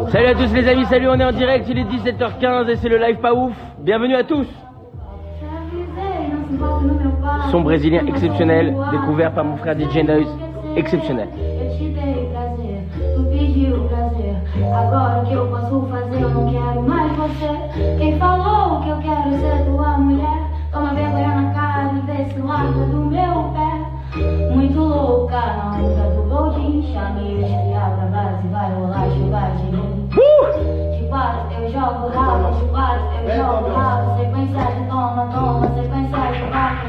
Salut à tous les amis, salut, on est en direct, il est 17h15 et c'est le live pas ouf. Bienvenue à tous. Son brésilien exceptionnel, découvert par mon frère DJ Noise, exceptionnel. Agora o que eu posso fazer, eu não quero mais você. Quem falou que eu quero ser tua mulher? Toma vergonha na cara e vê se larga do meu pé. Muito louca na onda do Goldin. Chamei os criados pra base, vai rolar chuva de mim. De quatro eu jogo rabo, de quatro eu jogo rabo. Sequência de toma, toma, sequência de vaca.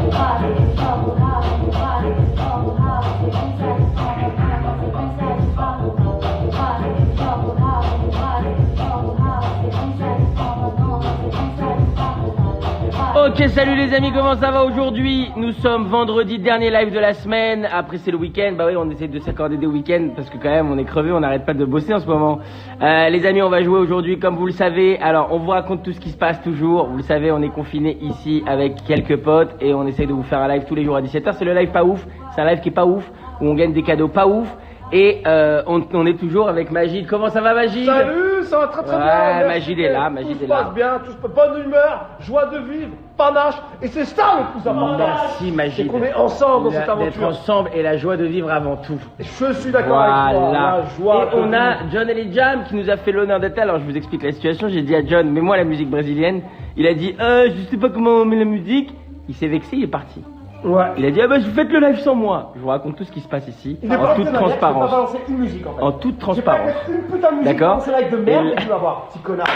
De quatro eu jogo rabo, de quatro eu jogo rabo. Sequência de toma, toma, sequência de vaca. Ok, salut les amis, comment ça va aujourd'hui? Nous sommes vendredi, dernier live de la semaine. Après c'est le week-end, bah oui, on essaie de s'accorder des week-ends parce que quand même on est crevé, on n'arrête pas de bosser en ce moment. Les amis, on va jouer aujourd'hui comme vous le savez. Alors on vous raconte tout ce qui se passe toujours. Vous le savez, on est confiné ici avec quelques potes et on essaie de vous faire un live tous les jours à 17h. C'est le live pas ouf, c'est un live qui est pas ouf, où on gagne des cadeaux pas ouf. Et on est toujours avec Magid. Comment ça va Magid? Salut, ça va très bien. Ouais, Magid est là, Magid est là. Tout se passe bien, bonne humeur, joie de vivre, panache. Et c'est ça le plus important. Merci Magid. C'est qu'on est ensemble dans cette aventure. D'être ensemble et la joie de vivre avant tout. Je suis d'accord avec toi. La joie et on a John Ellie Jam qui nous a fait l'honneur d'être là. Alors je vous explique la situation. J'ai dit à John, mets-moi la musique brésilienne. Il a dit, je sais pas comment on met la musique. Il s'est vexé, il est parti. Ouais. Il a dit, vous faites le live sans moi. Je vous raconte tout ce qui se passe ici, en toute transparence. Pas balancer une musique, en fait. En toute transparence. Une putain de musique. D'accord. C'est live de merde et tu vas voir, petit connard.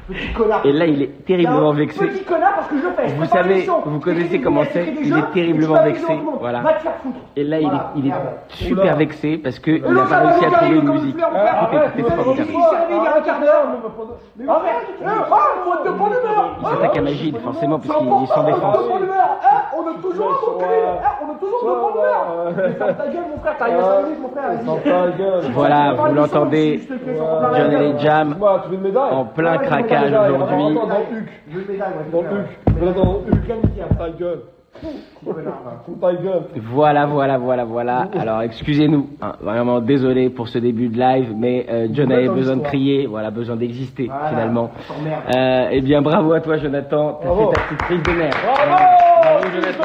Petit connard. Et là, il est terriblement vexé. Petit connard parce que je le fais. Vous savez, vous connaissez comment c'est. Il est terriblement vexé. Voilà. Va te faire foutre. Et là, il est super vexé parce que il n'a pas réussi à trouver une musique. Écoutez, c'est formidable. Il y a un quart d'heure. Il s'attaque à Magid, forcément, parce qu'il est sans défense. On a toujours un bon cul. On a toujours de bonne humeur. Ferme ta gueule, mon frère. T'arrives à 5 minutes, mon frère. Voilà, vous l'entendez. John Ellie Jam en plein craquage aujourd'hui. Voilà. Alors excusez-nous, hein, vraiment désolé pour ce début de live, mais John avait besoin de crier, voilà, besoin d'exister finalement. Eh bien bravo à toi Jonathan, t'as fait ta petite prise de merde. Bravo Jonathan.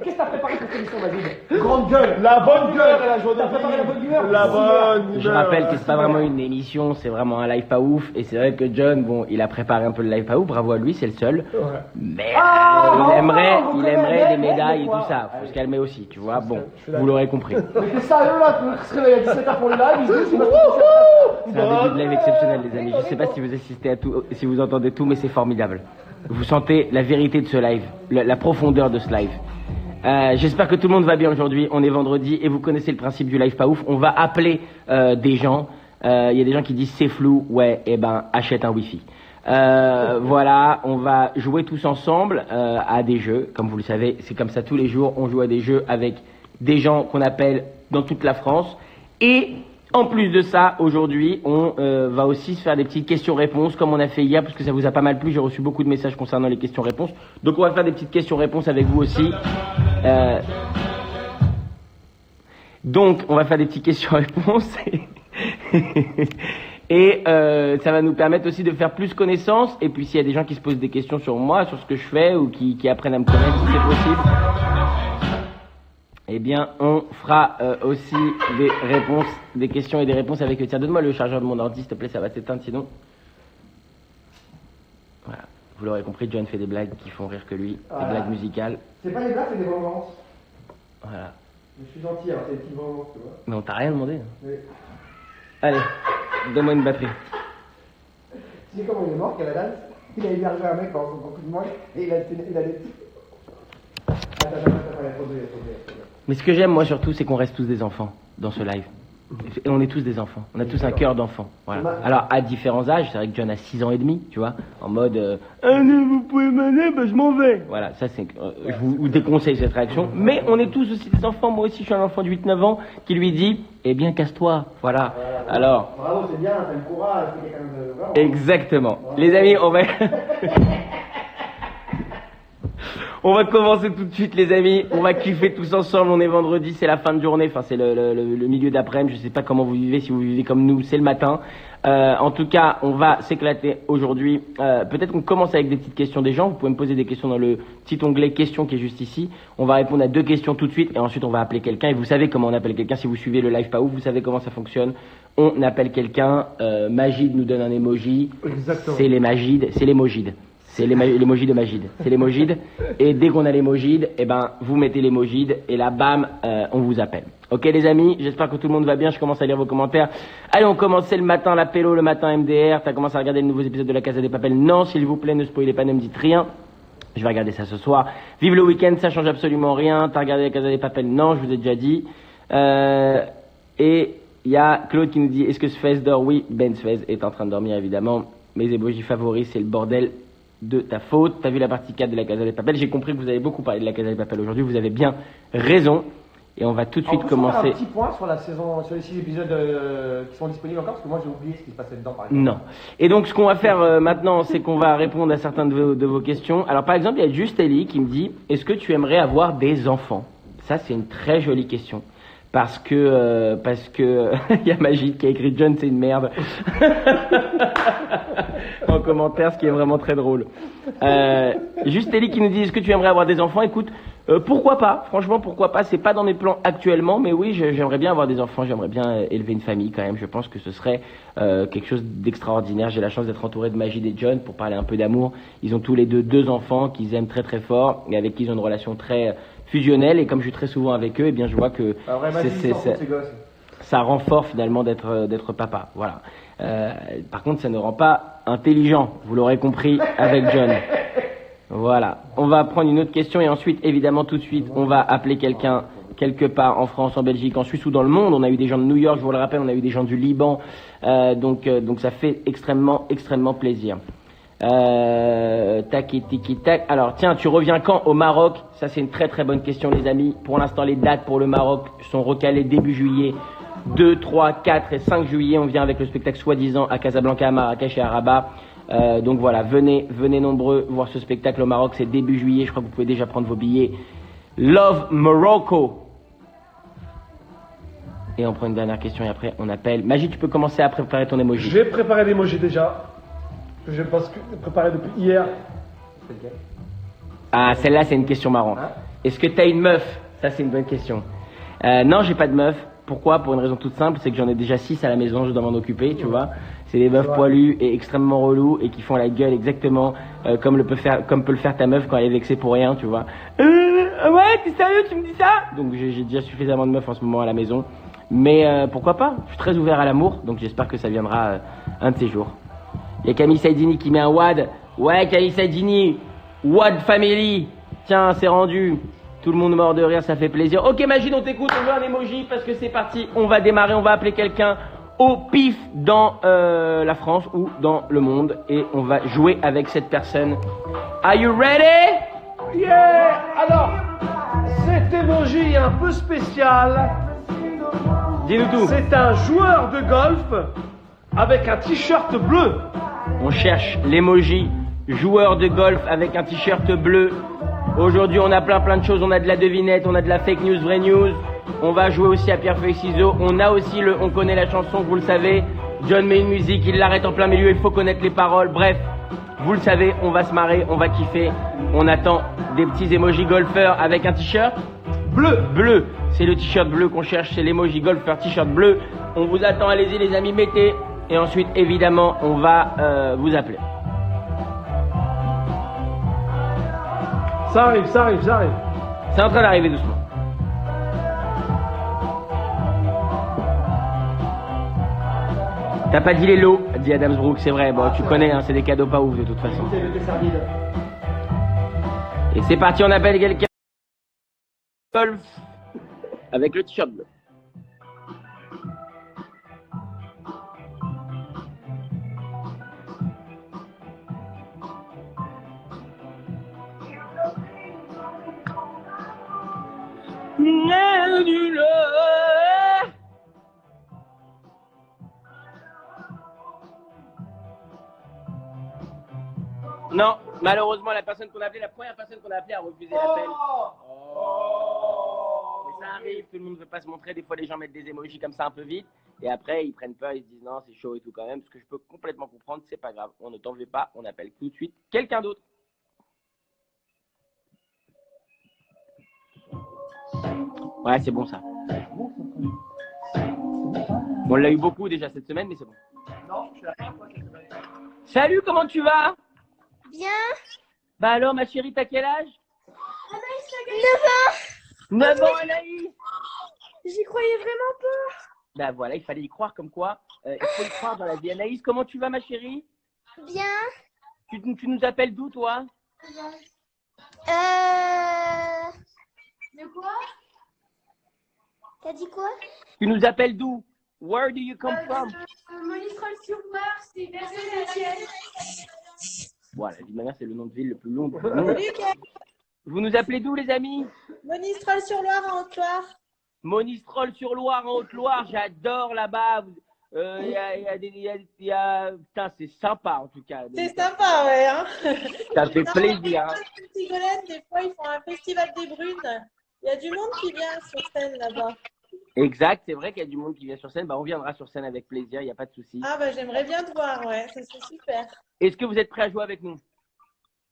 Qu'est-ce que t'as préparé pour cette émission, Magid? Grande gueule, la bonne gueule, la joie de vivre, préparé la bonne humeur, la bonne humeur. Je rappelle que c'est pas vraiment une émission, c'est vraiment un live pas ouf. Et c'est vrai que John, bon, il a préparé un peu le live pas ouf, bravo à lui, c'est le seul. Ouais. Mais il aimerait des médailles et tout ça. Faut se calmer aussi, tu vois. Bon, vous l'aurez compris. Mais t'es sérieux là, tu se réveilles à 17h pour le live, c'est un début de live exceptionnel, les amis. Je sais pas si vous assistez à tout, si vous entendez tout, mais c'est formidable. Vous sentez la vérité de ce live, la profondeur de ce live. J'espère que tout le monde va bien aujourd'hui. On est vendredi et vous connaissez le principe du live pas ouf. On va appeler des gens. Il y a des gens qui disent c'est flou. Ouais, eh ben achète un wifi. Voilà, on va jouer tous ensemble à des jeux. Comme vous le savez, c'est comme ça tous les jours. On joue à des jeux avec des gens qu'on appelle dans toute la France. Et en plus de ça, aujourd'hui, on va aussi se faire des petites questions-réponses comme on a fait hier parce que ça vous a pas mal plu. J'ai reçu beaucoup de messages concernant les questions-réponses. Donc on va faire des petites questions-réponses avec vous aussi. Donc on va faire des petites questions-réponses et ça va nous permettre aussi de faire plus connaissance. Et puis s'il y a des gens qui se posent des questions sur moi, sur ce que je fais ou qui apprennent à me connaître, si c'est possible, eh bien, on fera aussi des réponses, des questions et des réponses avec... Tiens, donne-moi le chargeur de mon ordi, s'il te plaît, ça va s'éteindre sinon. Voilà, vous l'aurez compris, John fait des blagues qui font rire que lui, des blagues musicales. C'est pas des blagues, c'est des vengeances. Voilà. Je suis gentil, alors c'est des petites vengeances, tu vois. Mais on t'a rien demandé. Hein. Oui. Allez, donne-moi une batterie. Tu sais comment il est mort, Caladan? Il a hébergé un mec dans son coup de manche et il a des... Attends, il a trop de... Mais ce que j'aime, moi, surtout, c'est qu'on reste tous des enfants dans ce live. Et on est tous des enfants. On a tous un cœur d'enfant. Voilà. Alors, à différents âges, c'est vrai que John a 6 ans et demi, tu vois, en mode vous pouvez m'aider, je m'en vais. Voilà, ça c'est. Je vous déconseille cette réaction. Mais on est tous aussi des enfants. Moi aussi, je suis un enfant de 8-9 ans qui lui dit eh bien, casse-toi. Voilà. Alors. Bravo, c'est bien, t'as le courage, c'est quelqu'un de. Vraiment. Exactement. Les amis, on va. On va commencer tout de suite, les amis. On va kiffer tous ensemble. On est vendredi, c'est la fin de journée. Enfin, c'est le milieu d'après-midi. Je sais pas comment vous vivez. Si vous vivez comme nous, c'est le matin. En tout cas, on va s'éclater aujourd'hui. Peut-être qu'on commence avec des petites questions des gens. Vous pouvez me poser des questions dans le petit onglet questions qui est juste ici. On va répondre à 2 questions tout de suite et ensuite on va appeler quelqu'un. Et vous savez comment on appelle quelqu'un. Si vous suivez le live pas ouf, vous savez comment ça fonctionne. On appelle quelqu'un. Majid nous donne un emoji. Exactement. C'est les Magides. C'est les Mojides. C'est l'emoji de Magid. C'est l'emojide. Et dès qu'on a l'emojide, eh ben, vous mettez l'emojide et là, bam, on vous appelle. Ok, les amis, j'espère que tout le monde va bien. Je commence à lire vos commentaires. Allez, on commence. C'est le matin, la pélo, le matin MDR. T'as commencé à regarder les nouveaux épisodes de La Casa des Papel? Non, s'il vous plaît, ne spoilez pas, ne me dites rien. Je vais regarder ça ce soir. Vive le week-end, ça change absolument rien. T'as regardé La Casa des Papel? Non, je vous ai déjà dit. Et il y a Claude qui nous dit, est-ce que Sfez dort? Oui, Ben Sfez est en train de dormir, évidemment. Mes emojis favoris, c'est le bordel de ta faute. T'as vu la partie 4 de La Casa des Papel? J'ai compris que vous avez beaucoup parlé de La Casa des Papel aujourd'hui. Vous avez bien raison. Et on va tout de suite commencer. Un petit point sur la saison, sur les 6 épisodes qui sont disponibles encore, parce que moi j'ai oublié ce qui se passait dedans par exemple. Non. Et donc ce qu'on va faire maintenant, c'est qu'on va répondre à certaines de vos questions. Alors par exemple, il y a juste Ellie qui me dit, est-ce que tu aimerais avoir des enfants? Ça c'est une très jolie question. Parce que il y a Magid qui a écrit John c'est une merde en commentaire, ce qui est vraiment très drôle. Juste Ellie qui nous dit, est-ce que tu aimerais avoir des enfants? Écoute, pourquoi pas? Franchement, pourquoi pas? C'est pas dans mes plans actuellement, mais oui, j'aimerais bien avoir des enfants. J'aimerais bien élever une famille quand même. Je pense que ce serait quelque chose d'extraordinaire. J'ai la chance d'être entouré de Magid et John pour parler un peu d'amour. Ils ont tous les deux enfants qu'ils aiment très très fort et avec qui ils ont une relation très fusionnelle, et comme je suis très souvent avec eux, eh bien je vois que ça rend fort finalement d'être papa. Voilà. Par contre, ça ne rend pas intelligent. Vous l'aurez compris avec John. Voilà. On va prendre une autre question et ensuite, évidemment, tout de suite, on va appeler quelqu'un quelque part en France, en Belgique, en Suisse ou dans le monde. On a eu des gens de New York, je vous le rappelle, on a eu des gens du Liban. Donc ça fait extrêmement plaisir. Tac. Alors tiens, tu reviens quand au Maroc? Ça c'est une très très bonne question, les amis. Pour l'instant, les dates pour le Maroc sont recalées début juillet. 2, 3, 4 et 5 juillet, on vient avec le spectacle soi-disant à Casablanca, à Marrakech et à Rabat. Donc voilà, venez nombreux voir ce spectacle au Maroc, c'est début juillet, je crois que vous pouvez déjà prendre vos billets. Love Morocco. Et on prend une dernière question et après on appelle. Magid, tu peux commencer à préparer ton emoji. J'ai préparé l'emoji déjà. Je pense que préparé depuis hier. Ah, celle-là c'est une question marrante. Hein? Est-ce que t'as une meuf? Ça c'est une bonne question. Non, j'ai pas de meuf. Pourquoi? Pour une raison toute simple, c'est que j'en ai déjà 6 à la maison, je dois m'en occuper, tu vois. C'est des meufs poilus et extrêmement relous et qui font la gueule exactement comme peut le faire ta meuf quand elle est vexée pour rien, tu vois. Ouais, t'es sérieux, tu me dis ça? Donc j'ai déjà suffisamment de meufs en ce moment à la maison. Mais pourquoi pas? Je suis très ouvert à l'amour, donc j'espère que ça viendra un de ces jours. Il y a Camille Saidini qui met un WAD. Ouais, Camille Saidini, WAD Family. Tiens, c'est rendu. Tout le monde mort de rire, ça fait plaisir. Ok, Magid, on t'écoute, on veut un emoji parce que c'est parti. On va démarrer, on va appeler quelqu'un au pif dans la France ou dans le monde et on va jouer avec cette personne. Are you ready? Yeah! Alors, cet emoji est un peu spécial. Dis-nous tout. C'est un joueur de golf avec un t-shirt bleu. On cherche l'emoji joueur de golf avec un t-shirt bleu. Aujourd'hui, on a plein de choses. On a de la devinette, on a de la fake news, vraie news. On va jouer aussi à pierre feuille ciseaux. On a aussi on connaît la chanson, vous le savez. John met une musique, il l'arrête en plein milieu, il faut connaître les paroles. Bref, vous le savez, on va se marrer, on va kiffer. On attend des petits emojis golfeurs avec un t-shirt bleu. C'est le t-shirt bleu qu'on cherche, c'est l'emoji golfeur t-shirt bleu. On vous attend, allez-y les amis, mettez. Et ensuite, évidemment, on va vous appeler. Ça arrive. C'est en train d'arriver doucement. T'as pas dit les lots, dit Adams Brooks, c'est vrai. Bon, tu connais, hein, c'est des cadeaux pas ouf de toute façon. Et c'est parti, on appelle quelqu'un. Golf avec le t-shirt bleu. Non, malheureusement, la première personne qu'on a appelée a refusé l'appel. Mais ça arrive, tout le monde ne veut pas se montrer. Des fois, les gens mettent des emojis comme ça un peu vite. Et après, ils prennent peur, ils se disent non, c'est chaud et tout quand même. Ce que je peux complètement comprendre, c'est pas grave. On ne t'en veut pas, on appelle tout de suite quelqu'un d'autre. Ouais, c'est bon ça. On l'a eu beaucoup déjà cette semaine, mais c'est bon. Non, je suis la première fois cette semaine. Salut, comment tu vas? Bien. Bah alors, ma chérie, t'as quel âge? 9 ans. 9 ans, Anaïs. J'y croyais vraiment pas. Bah voilà, il fallait y croire comme quoi. Il faut y croire dans la vie. Anaïs, comment tu vas, ma chérie? Bien. Tu nous appelles d'où, toi? De quoi? T'as dit quoi? Tu nous appelles d'où? Where do you come from? Monistrol-sur-Loire, c'est vers Saint-Étienne. Voilà, la vie de ma mère, c'est le nom de ville le plus long du monde. Vous nous appelez d'où, les amis? Monistrol-sur-Loire en Haute-Loire. Monistrol-sur-Loire, en Haute-Loire, j'adore là-bas. Putain, c'est sympa en tout cas. C'est sympa, ouais. Hein. Ça fait plaisir. Hein. Sigolène, des fois, ils font un festival des brunes. Il y a du monde qui vient sur scène là-bas. Exact, c'est vrai qu'il y a du monde qui vient sur scène. Bah, on viendra sur scène avec plaisir, il n'y a pas de souci. Ah, bah, j'aimerais bien te voir, ouais. Ça serait super. Est-ce que vous êtes prêts à jouer avec nous?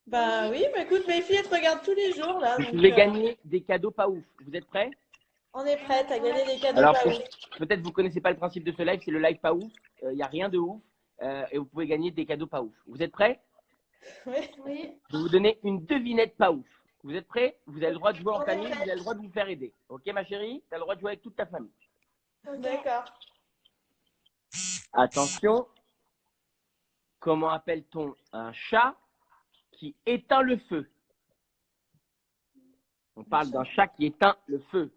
Bah oui, bah écoute, mes filles, elles te regardent tous les jours, là. Vous donc, pouvez gagner des cadeaux pas ouf. Vous êtes prêts? On est prêtes à gagner des cadeaux. Alors, pas ouf. peut-être vous connaissez pas le principe de ce live, c'est le live pas ouf. Il n'y a rien de ouf. Et vous pouvez gagner des cadeaux pas ouf. Vous êtes prêts? Oui. Oui. Je vais vous donner une devinette pas ouf. Vous êtes prêts? Vous avez le droit de jouer en famille, vous avez le droit de vous faire aider. Ok, ma chérie? Tu as le droit de jouer avec toute ta famille. D'accord. Attention. Comment appelle-t-on un chat qui éteint le feu? On parle d'un chat qui éteint le feu.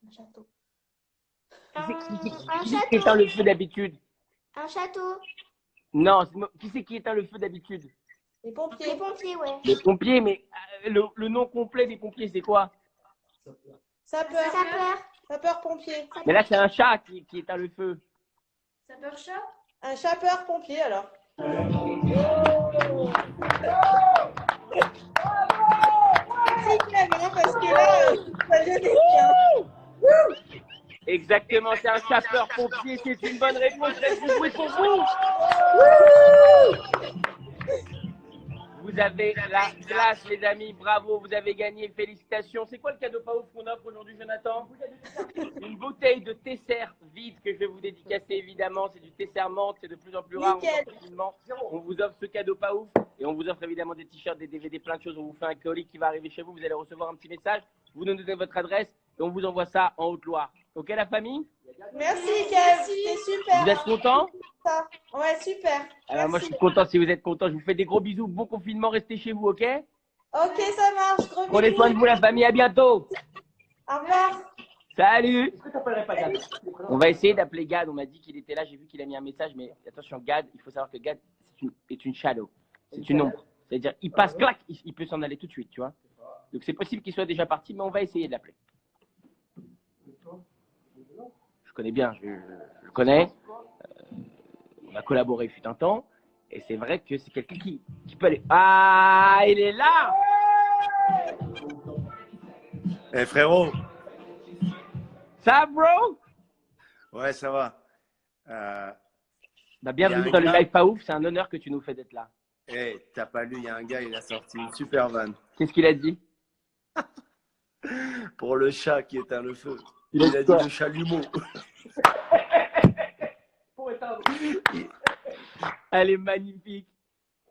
Un château. Qui c'est qui éteint le feu d'habitude? Un château. Non, qui c'est qui éteint le feu d'habitude? Les pompiers. Les pompiers, ouais. Les pompiers, mais le nom complet des pompiers, c'est quoi? Sapeur. Sapeur. Sapeur-pompier. Mais là, c'est un chat qui éteint le feu. Sapeur-chat? Un chapeur-pompier, alors. C'est clair, hein, parce que là, ça vient des chiens. Exactement, c'est un sapeur-pompier, c'est une bonne réponse. Laisse vous jouer pour vous. Vous avez la classe, les amis. Bravo, vous avez gagné. Félicitations. C'est quoi le cadeau pas ouf qu'on offre aujourd'hui, Jonathan? Une bouteille de Tesser vide que je vais vous dédicacer, évidemment. C'est du Tesser menthe, c'est de plus en plus rare. Nickel. On vous offre ce cadeau pas ouf. Et on vous offre évidemment des t-shirts, des DVD, plein de choses. On vous fait un colis qui va arriver chez vous. Vous allez recevoir un petit message. Vous nous donnez votre adresse et on vous envoie ça en Haute-Loire. Ok, la famille? Merci, Kev. C'est super. Vous êtes contents? Ça. Ouais, super. Alors moi, je Merci. suis content si vous êtes contents. Je vous fais des gros bisous. Bon confinement. Restez chez vous, ok? Ok, ça marche. Gros Prenez bisous. soin de vous, la famille. À bientôt. Au revoir. Salut. Est-ce que t'appellerais pas Gad? On va essayer d'appeler Gad. On m'a dit qu'il était là. J'ai vu qu'il a mis un message. Mais attention, Gad, il faut savoir que Gad est une shadow. C'est une ombre. C'est-à-dire, il passe, clac, il peut s'en aller tout de suite, tu vois. Donc c'est possible qu'il soit déjà parti, mais on va essayer de l'appeler. Je connais bien, je le connais. On a collaboré fut un temps. Et c'est vrai que c'est quelqu'un qui peut aller. Ah, il est là. Eh frérot, Ça, bro? ouais ça va. Bah, bienvenue Il y a dans un le gars- live pas ouf. C'est un honneur que tu nous fais d'être là. Eh, t'as pas lu, il y a un gars, il a sorti une super vanne Qu'est-ce qu'il a dit? pour le chat qui éteint le feu. Il a Il dit a dit quoi? le chalumeau. Elle est magnifique.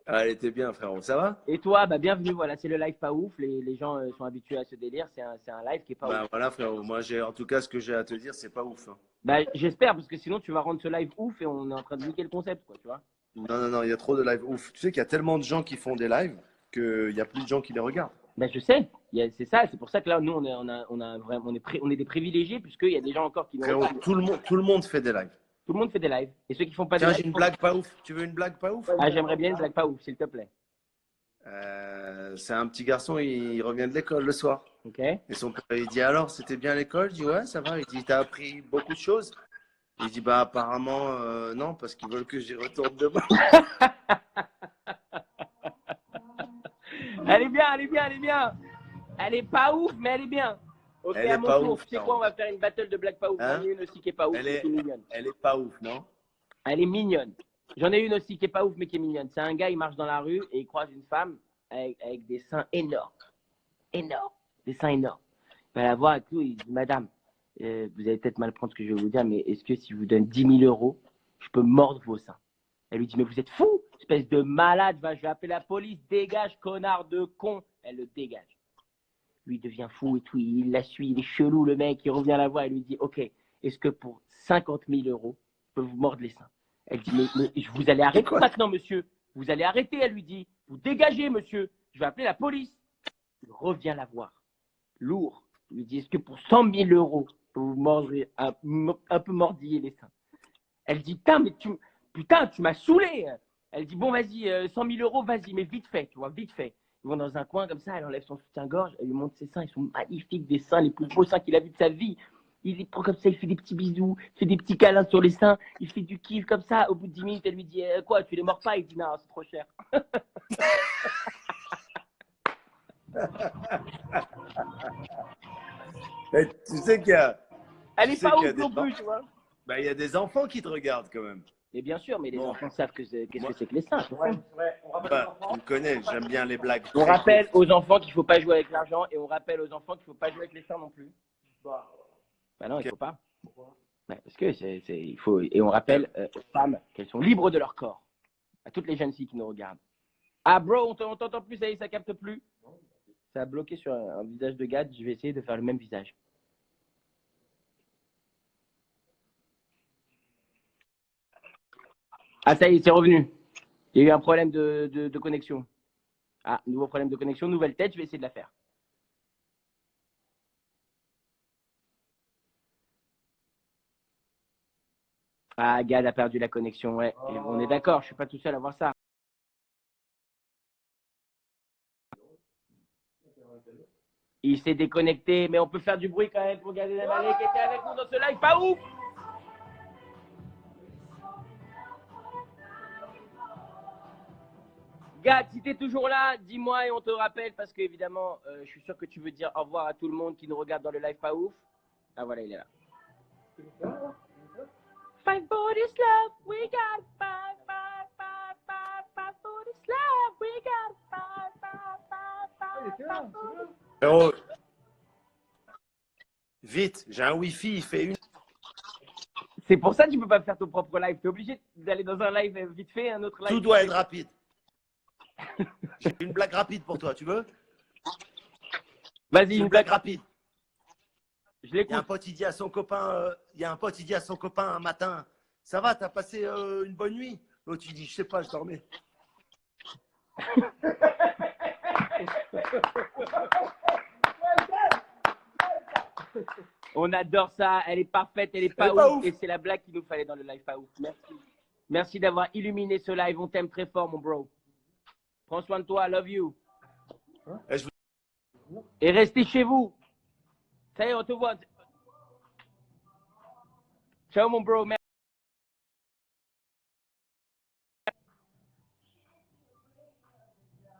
Ah, elle était bien frérot, ça va? Et toi, bah bienvenue, voilà, c'est le live pas ouf. Les gens sont habitués à ce délire. C'est un live qui est pas Bah ouf. voilà frérot, moi en tout cas ce que j'ai à te dire c'est pas ouf. Hein. Bah j'espère, parce que sinon tu vas rendre ce live ouf et on est en train de niquer le concept, quoi, tu vois. Non, il y a trop de live ouf. Tu sais qu'il y a tellement de gens qui font des lives qu'il y a plus de gens qui les regardent. Bah je sais, c'est ça, c'est pour ça que là, nous, on est des privilégiés, puisqu'il y a des gens encore qui nous Frérot, regardent. tout le monde fait des lives. Tout le monde fait des lives. Et ceux qui font pas Tiens, des j'ai lives. une blague pas ouf. Tu veux une blague pas ouf? Ah, j'aimerais bien une blague pas ouf, s'il te plaît. C'est un petit garçon, il revient de l'école le soir. Ok. Et son père, il dit alors, c'était bien à l'école? Je dis ouais, ça va. Il dit, t'as appris beaucoup de choses? Il dit bah apparemment non, parce qu'ils veulent que j'y retourne demain. Elle est bien, elle est bien, elle est bien. Elle est pas ouf, mais elle est bien. Ok, Elle à est mon pas tour. ouf, Tu sais non. quoi, on va faire une battle de blagues pas ouf. Hein? J'en ai une aussi qui est pas ouf, Elle mais est, qui est mignonne. elle est pas ouf, non? Elle est mignonne. J'en ai une aussi qui est pas ouf, mais qui est mignonne. C'est un gars, il marche dans la rue et il croise une femme avec des seins énormes. Énormes. Des seins énormes. Il va la voir et tout, il dit, madame, vous allez peut-être mal prendre ce que je vais vous dire, mais est-ce que si je vous donne 10 000 euros, je peux mordre vos seins? Elle lui dit, mais vous êtes fou, espèce de malade, je vais appeler la police, dégage, connard de con. Elle le dégage. Lui, il devient fou et tout, il la suit, il est chelou, le mec, il revient la voir et lui dit, ok, est-ce que pour 50 000 euros, je peux vous mordre les seins? Elle dit, mais vous allez arrêter maintenant, monsieur. Vous allez arrêter, elle lui dit. Vous dégagez, monsieur. Je vais appeler la police. Il revient la voir. Lourd. Il lui dit, est-ce que pour 100 000 euros, je peux vous mordre un peu mordiller les seins? Elle dit, putain, tu m'as saoulé. Elle dit, bon, vas-y, 100 000 euros, vas-y, mais vite fait, tu vois, vite fait. Ils vont dans un coin comme ça, elle enlève son soutien-gorge, elle lui montre ses seins, ils sont magnifiques, des seins, les plus beaux seins qu'il a vus de sa vie. Il les prend comme ça, il fait des petits bisous, il fait des petits câlins sur les seins, il fait du kiff comme ça. Au bout de 10 minutes, elle lui dit, quoi, tu les mords pas? Il dit, non, c'est trop cher. Et tu sais qu'il y a. Elle tu est sais pas qu'il y a ouf des non gens- plus, tu vois. Bah, il y a des enfants qui te regardent quand même. Mais bien sûr, mais les Bon. enfants savent qu'est-ce Moi- que c'est que les seins. Ouais, on rappelle Bah, les enfants. tu me connais, j'aime bien les blagues. On très rappelle courtes. aux enfants qu'il ne faut pas jouer avec l'argent et on rappelle aux enfants qu'il ne faut pas jouer avec les seins non plus. Bah, Bah non, il Ok. ne faut pas. Ouais, parce que il faut, et on rappelle aux femmes qu'elles sont libres de leur corps. À toutes les jeunes filles qui nous regardent. Ah bro, on t'entend plus, ça y est, ça capte plus. Ça a bloqué sur un visage de Gad, je vais essayer de faire le même visage. Ah ça y est, c'est revenu. Il y a eu un problème de connexion. Ah, nouveau problème de connexion, nouvelle tête, je vais essayer de la faire. Ah, Gad a perdu la connexion, ouais. Et on est d'accord, je suis pas tout seul à voir ça. Il s'est déconnecté, mais on peut faire du bruit quand même pour Gad Elmaleh qui était avec nous dans ce live, pas ouf! Gad, si t'es toujours là, dis-moi et on te rappelle parce que évidemment, je suis sûr que tu veux dire au revoir à tout le monde qui nous regarde dans le live pas ouf. Ah voilà, il est là. Fight for this love, we got fight, fight, fight, fight, fight for this love, we got fight, fight, fight, fight, fight. Frérot, vite, j'ai un Wi-Fi, il fait une. C'est pour ça que tu peux pas faire ton propre live. Tu es obligé d'aller dans un live vite fait, un autre live. Tout doit être rapide. J'ai une blague rapide pour toi, tu veux? Vas-y, Une une blague blague. rapide. Je Il y a un l'écoute. pote, il dit à son copain, un matin, ça va, t'as passé une bonne nuit? L'autre, il dit, je sais pas, je dormais. On adore ça. Elle est parfaite, elle est Elle pas est pas ouf. ouf. Et c'est la blague qu'il nous fallait dans le live pas ouf. Merci. Merci d'avoir illuminé ce live. On t'aime très fort, mon bro. Prends soin de toi. Love you. Et je- Et restez chez vous. Ça y est, on te voit. Ciao, mon bro. Merci.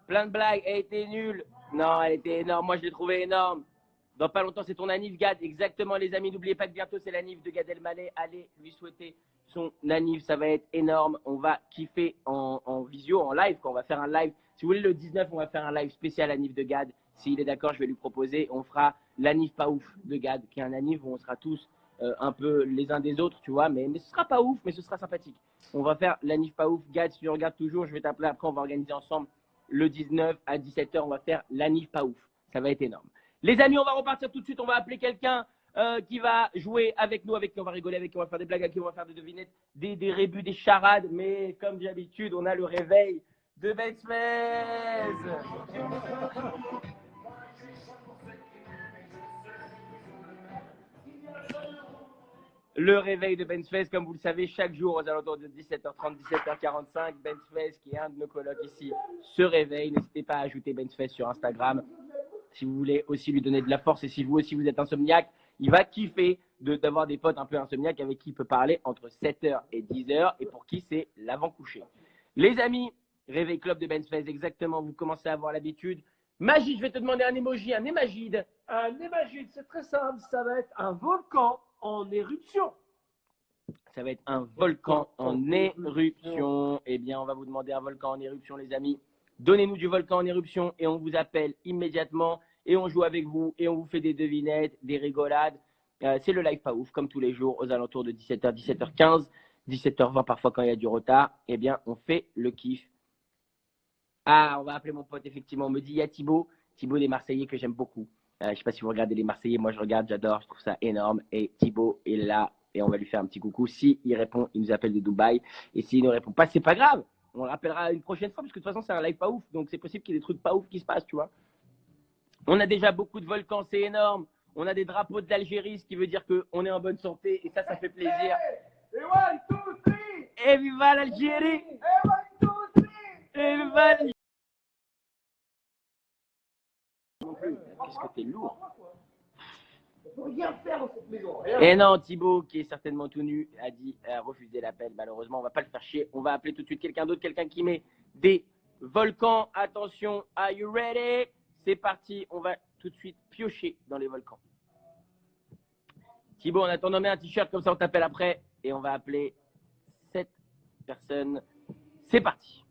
Plein de blagues. Elle était nulle. Non, elle était énorme. Moi, je l'ai trouvée énorme. Dans pas longtemps, c'est ton anniv, Gad. Exactement, les amis. N'oubliez pas que bientôt, c'est l'anniv de Gad Elmaleh. Allez lui souhaiter son anniv. Ça va être énorme. On va kiffer en visio, en live. Quand on va faire un live. Si vous voulez, le 19, on va faire un live spécial anniv de Gad. S'il est d'accord, je vais lui proposer. On fera l'anniv pas ouf de Gad, qui est un anniv où on sera tous un peu les uns des autres, tu vois. Mais ce sera pas ouf, mais ce sera sympathique. On va faire l'anniv pas ouf. Gad, si tu regardes toujours, je vais t'appeler après. On va organiser ensemble le 19 à 17h. On va faire l'anniv pas ouf. Ça va être énorme. Les amis, on va repartir tout de suite. On va appeler quelqu'un qui va jouer avec nous, avec qui on va rigoler, avec qui on va faire des blagues, avec qui on va faire des devinettes, des rébus, des charades. Mais comme d'habitude, on a le réveil de Bexmez. Le réveil de Benzfest, comme vous le savez, chaque jour aux alentours de 17h30, 17h45, Benzfest, qui est un de nos colocs ici, se réveille. N'hésitez pas à ajouter Benzfest sur Instagram si vous voulez aussi lui donner de la force et si vous aussi vous êtes insomniaque. Il va kiffer d'avoir des potes un peu insomniaques avec qui il peut parler entre 7h et 10h et pour qui c'est l'avant-coucher. Les amis, Réveil Club de Benzfest, exactement, vous commencez à avoir l'habitude. Magid, je vais te demander un emoji, un Magid. Un Magid, c'est très simple, ça va être un volcan en éruption. Ça va être un volcan en éruption. Eh bien, on va vous demander un volcan en éruption, les amis. Donnez-nous du volcan en éruption et on vous appelle immédiatement et on joue avec vous et on vous fait des devinettes, des rigolades. C'est le live pas ouf, comme tous les jours, aux alentours de 17h, 17h15, 17h20 parfois quand il y a du retard. Eh bien, on fait le kiff. Ah, on va appeler mon pote, effectivement. On me dit, il y a Thibaut des Marseillais que j'aime beaucoup. Je ne sais pas si vous regardez les Marseillais, moi je regarde, j'adore, je trouve ça énorme. Et Thibaut est là et on va lui faire un petit coucou. S'il répond, il nous appelle de Dubaï. Et s'il ne répond pas, c'est pas grave. On le rappellera une prochaine fois parce que de toute façon, c'est un live pas ouf. Donc c'est possible qu'il y ait des trucs pas ouf qui se passent, tu vois. On a déjà beaucoup de volcans, c'est énorme. On a des drapeaux de l'Algérie, ce qui veut dire qu'on est en bonne santé et ça fait plaisir. Et one, two, three. Et viva l'Algérie! Et one, two, three. Et viva l'Algérie! Qu'est-ce que t'es lourd! On peut rien faire dans cette maison. Et non, Thibaut, qui est certainement tout nu, a refusé l'appel. Malheureusement, on va pas le faire chier. On va appeler tout de suite quelqu'un d'autre, quelqu'un qui met des volcans. Attention, are you ready? C'est parti, on va tout de suite piocher dans les volcans. Thibaut, on a ton nommé un t-shirt, comme ça on t'appelle après. Et on va appeler cette personne. C'est parti.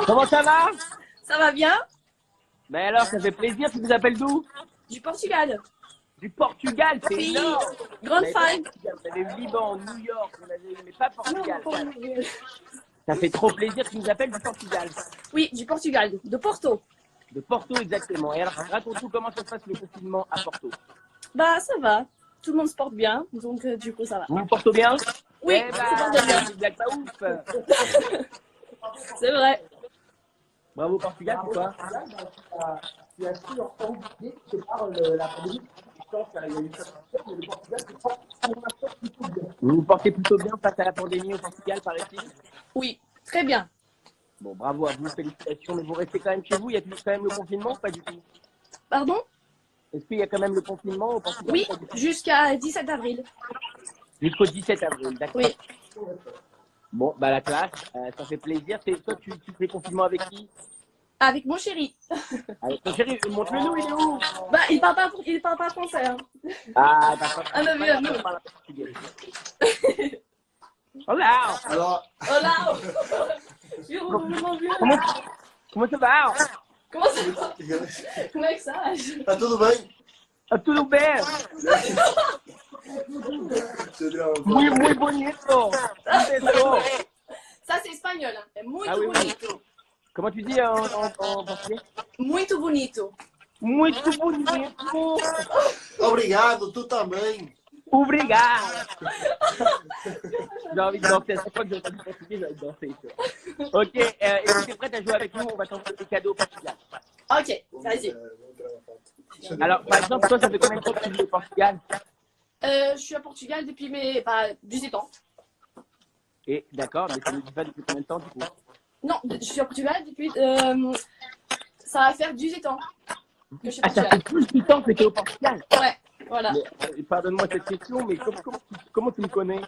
Comment ça va? Ça va bien? Ben alors, ça fait plaisir. Tu nous appelles d'où? Du Portugal. Du Portugal, c'est Oui. énorme. Grande fan. On avait eu Liban, New York, on avait eu, mais pas Portugal. Ça fait trop plaisir que tu nous appelles du Portugal. Oui, du Portugal, de Porto. De Porto, exactement. Et alors, raconte-nous comment ça se passe le confinement à Porto. Bah, ça va. Tout le monde se porte bien, donc du coup, ça va. Vous vous portez bien? Oui, Eh c'est porte bien. c'est une blague pas ouf. C'est vrai. Bravo Portugal, pourquoi? Tu as su leur oublier que par la pandémie, je pense qu'il y a eu ça, mais le Portugal se porte plutôt bien. Vous vous portez plutôt bien face à la pandémie au Portugal, paraît-il? Oui, très bien. Bon, bravo à vous, félicitations. Mais vous restez quand même chez vous? Il y a quand même le confinement ou pas du tout? Pardon? Est-ce qu'il y a quand même le confinement au Portugal? Oui, jusqu'à 17 avril. Jusqu'au 17 avril, d'accord. Oui. Bon, bah la classe, ça fait plaisir. Toi, tu fais confinement avec qui? Avec mon chéri. Avec ton chéri, montre-le nous, il est où? Bah, il parle pas français. Hein. Ah, d'accord. Ah, mais bien, non. Olá! Alors, Hola. Je vraiment bien. Comment ça va? Comment ça va? Comment est que ça? tá tudo bem? Ah, tudo bem? Muy bonito! Bonito. Ça, c'est espagnol. Hein. Muito Ah oui, oui. bonito. Comment tu dis en portugais? Muito bonito. Muito bonito! Obrigado, tu também. Obrigado! J'ai envie de danser. À chaque fois que j'entends du portugais, j'ai envie de danser. Ok, et si t'es prête à jouer avec nous, on va t'envoyer des cadeaux au Portugal. Ok, vas-y. Alors, par exemple, toi, ça fait combien de temps que tu vis au Portugal? Je suis à Portugal depuis mes 18 ans. Et d'accord, mais tu ne dis pas depuis combien de temps du coup? Non, je suis à Portugal depuis. Ça va faire 18 ans que je suis à Ah, ça Portugal. fait plus de temps que tu es au Portugal. Ouais, voilà. Mais, pardonne-moi cette question, mais comment tu me connais?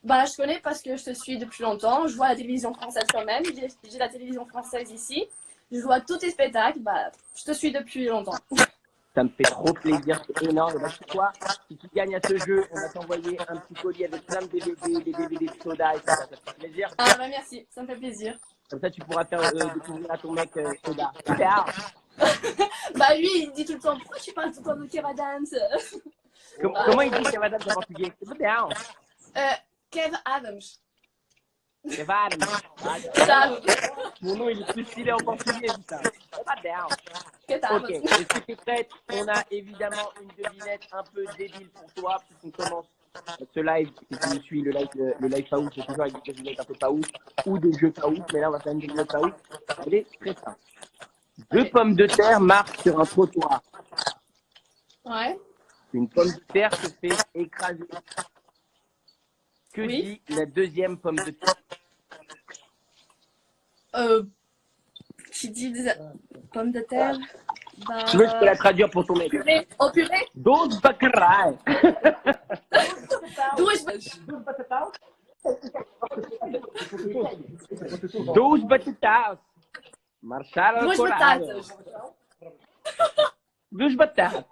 Bah, je connais parce que je te suis depuis longtemps. Je vois la télévision française quand même. J'ai la télévision française ici. Je vois tous tes spectacles. Bah, je te suis depuis longtemps. Ça me fait trop plaisir, c'est énorme. Bah, tu sais quoi? Si tu gagnes à ce jeu, on va t'envoyer un petit colis avec plein de DVD, des DVD de soda et ça te fait plaisir. Ah, bah, merci, ça me fait plaisir. Comme ça, tu pourras faire découvrir à ton mec soda. Super. Bah, lui, il dit tout le temps pourquoi tu parles tout le temps de Kev Adams? Comment il dit Kev Adams en portugais? C'est bien. Kev Adams. Kev Adams. Ça, Mon nom, il est plus stylé en portugais, putain. C'est bien. Kev Adams. Ok, est-ce que tu es prête? On a évidemment une devinette un peu débile pour toi, puisqu'on commence ce live, si tu me suis, le live pas ouf, c'est toujours avec des devinettes un peu pas ouf ou des jeux pas ouf, mais là on va faire une devinette pas ouf. Elle est très simple. Deux pommes de terre marchent sur un trottoir. Ouais. Une pomme de terre se fait écraser. Que dit la deuxième pomme de terre? Qui dit des pommes de terre? Bah, Tu veux que je peux la traduire pour ton mec? purée. Oh, purée? Dos baccarat. Dos batatas. Marshall Duas Colorado. batatas. Duas batatas.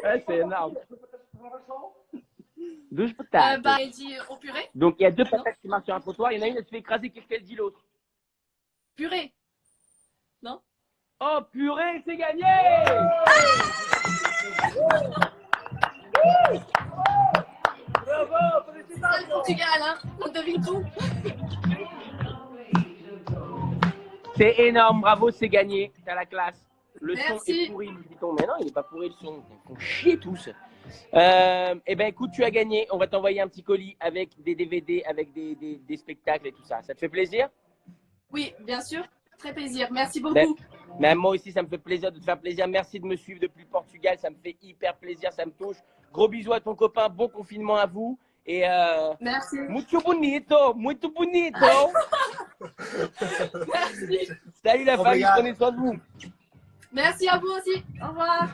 Ouais, c'est énorme. Duas batatas. Bah, elle dit au purée. Donc, il y a deux patates qui marchent sur un trottoir. Il y en a une, elle se fait écraser. Qu'est-ce qu'elle dit l'autre? Purée. Non? Oh, purée, c'est gagné! Bravo! C'est le Portugal, hein? On devine tout. C'est énorme, bravo, c'est gagné. T'as la classe. Le son Merci. est pourri, nous dit-on. Mais non, il n'est pas pourri le son. Ils font chier tous. Eh ben, écoute, tu as gagné. On va t'envoyer un petit colis avec des DVD, avec des spectacles et tout ça. Ça te fait plaisir? Oui, bien sûr. Très plaisir. Merci beaucoup. Mais moi aussi, ça me fait plaisir de te faire plaisir. Merci de me suivre depuis le Portugal. Ça me fait hyper plaisir. Ça me touche. Gros bisous à ton copain. Bon confinement à vous. Et Merci. muito bonito. Muito bonito. Merci. Salut la famille. Prenez soin de vous. Merci à vous aussi. Au revoir.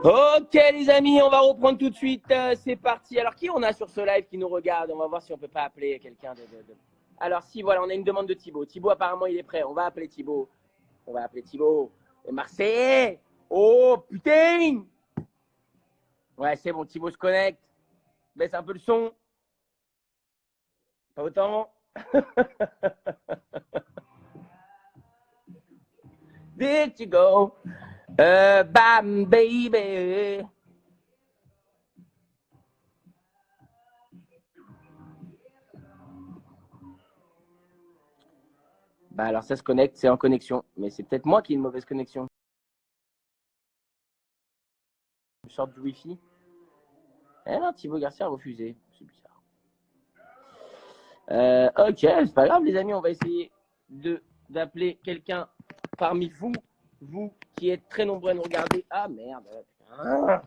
Ok les amis, on va reprendre tout de suite. C'est parti. Alors qui on a sur ce live qui nous regarde? On va voir si on peut pas appeler quelqu'un de... Alors si, voilà, on a une demande de Thibaut. Thibaut apparemment il est prêt. On va appeler Thibaut. On va appeler Thibaut. Et Marseillais. Oh putain. Ouais, c'est bon, Thibaut se connecte. Baisse un peu le son. Pas autant. Did you go? Bam, baby. Bah alors ça se connecte, c'est en connexion. Mais c'est peut-être moi qui ai une mauvaise connexion. Je sors du Wi-Fi. Eh non, Thibaut Garcia a refusé. C'est bizarre. Ok, c'est pas grave les amis, on va essayer d'appeler quelqu'un parmi vous. Vous qui êtes très nombreux à nous regarder. Ah merde. Ah.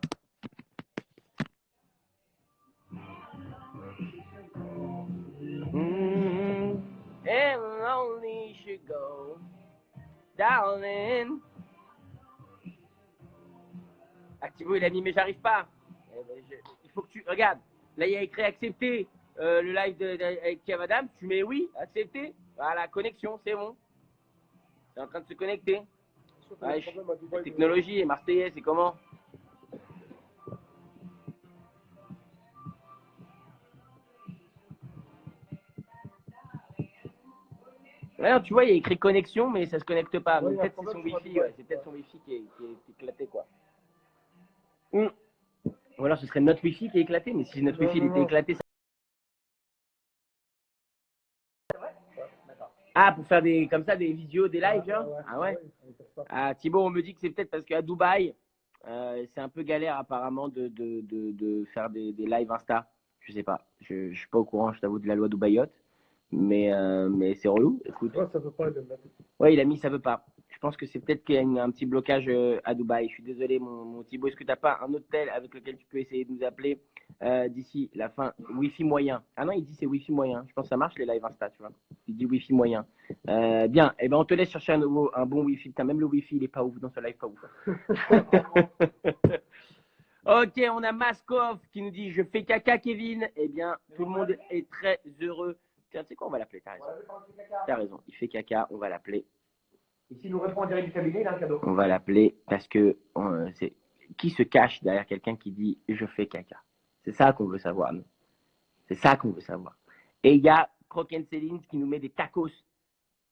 And only should go, darling. Ah, Thibaut, il a mis, mais j'arrive pas. Il faut que tu. Regarde, là, il y a écrit accepter le live avec Kev Adams. Tu mets oui, accepter. Voilà, connexion, c'est bon. C'est en train de se connecter. Ouais, la technologie et Marseillais, c'est comment? Ouais, tu vois, il y a écrit connexion, mais ça se connecte pas. Ouais, peut-être c'est son Wi-Fi, ouais. C'est peut-être son Wi-Fi qui est éclaté, quoi. Ou alors ce serait notre Wi-Fi qui est éclaté, mais si notre Wi-Fi il était éclaté, ça... Ah, pour faire des comme ça, des vidéos, des lives, genre? Ah ouais? Ah, Thibaut, on me dit que c'est peut-être parce qu'à Dubaï, c'est un peu galère apparemment de faire des lives Insta. Je sais pas, je suis pas au courant, je t'avoue, de la loi Dubaïote. Mais c'est relou, écoute. Ouais, ça peut pas le mettre. Ouais, il a mis ça veut pas. Je pense que c'est peut-être qu'il y a un petit blocage à Dubaï. Je suis désolé, mon Thibaut. Est-ce que tu n'as pas un hôtel avec lequel tu peux essayer de nous appeler d'ici la fin? Wi-Fi moyen. Ah non, il dit c'est Wi-Fi moyen. Je pense que ça marche les live Insta, tu vois. Il dit Wi-Fi moyen. Bien, eh ben on te laisse chercher un bon Wi-Fi. Putain, même le Wi-Fi, il est pas ouf dans ce live, pas ouf. Ok, on a Maskov qui nous dit je fais caca, Kevin. Eh bien, tout le monde est très heureux. Tiens, tu sais quoi, on va l'appeler, t'as raison. T'as raison, il fait caca, on va l'appeler. Et s'il nous répond en direct du cabinet, il a un cadeau. On va l'appeler parce que c'est qui se cache derrière quelqu'un qui dit je fais caca. C'est ça qu'on veut savoir, nous. C'est ça qu'on veut savoir. Et il y a Croquin Céline qui nous met des tacos.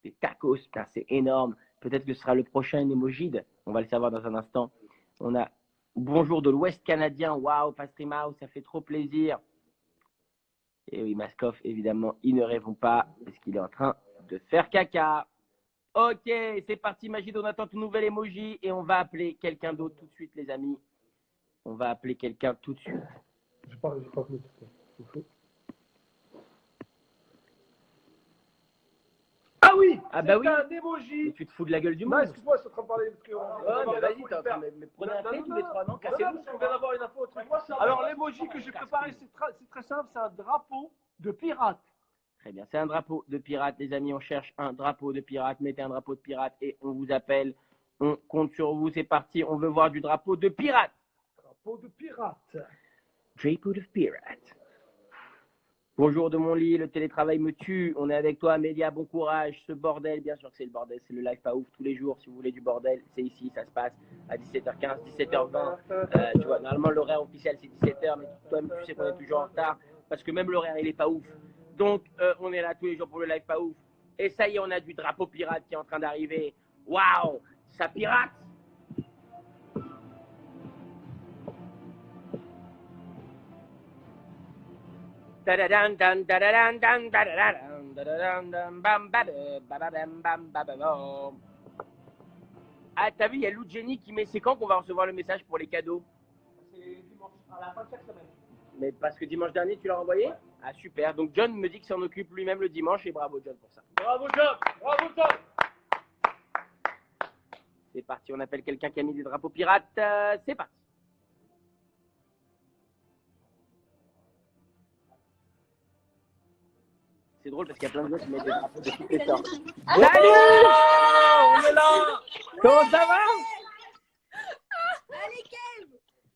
Des tacos, putain, c'est énorme. Peut-être que ce sera le prochain Emojide. On va le savoir dans un instant. On a bonjour de l'Ouest canadien. Waouh, Pastry Mouse, ça fait trop plaisir. Et oui, Maskov, évidemment, ils ne répond pas parce qu'il est en train de faire caca. Ok, c'est parti, Majid. On attend ton nouvel emoji et on va appeler quelqu'un d'autre tout de suite, les amis. On va appeler quelqu'un tout de suite. J'ai pas vu tout ça. Ah oui, Ah bah oui. un emoji. Mais tu te fous de la gueule du Non, monde. excuse-moi, je suis en train de parler parce que. Ouais, mais vas-y, t'es en train de prenez un thé tous les 3 ans, cassez-vous. Parce qu'on vient d'avoir une info au truc. Alors, l'emoji que j'ai préparé, c'est très simple, c'est un drapeau de pirate. Très bien, c'est un drapeau de pirate, les amis. On cherche un drapeau de pirate. Mettez un drapeau de pirate et on vous appelle. On compte sur vous, c'est parti. On veut voir du drapeau de pirate. Drapeau de pirate. Drapeau de pirate. Bonjour de mon lit, le télétravail me tue. On est avec toi, Amélia, bon courage. Ce bordel, bien sûr que c'est le bordel, c'est le live pas ouf tous les jours. Si vous voulez du bordel, c'est ici, ça se passe à 17h15, 17h20. Tu vois, normalement l'horaire officiel c'est 17h, mais toi-même tu sais qu'on est toujours en retard parce que même l'horaire il est pas ouf. Donc on est là tous les jours pour le live pas ouf. Et ça y est, on a du drapeau pirate qui est en train d'arriver. Waouh, ça pirate. Ah, t'as vu, il y a Lou Jenny qui met. C'est quand qu'on va recevoir le message pour les cadeaux? C'est dimanche, à la fin de chaque semaine. Mais parce que dimanche dernier, tu l'as envoyé? Ah, super. Donc, John me dit qu'il s'en occupe lui-même le dimanche et bravo, John, pour ça. Bravo, John. Bravo, John. C'est parti, on appelle quelqu'un qui a mis des drapeaux pirates. C'est parti. C'est drôle parce qu'il y a plein de gens qui mettent des drapeaux de toutes les sortes. Salut! On est là. Comment ça va?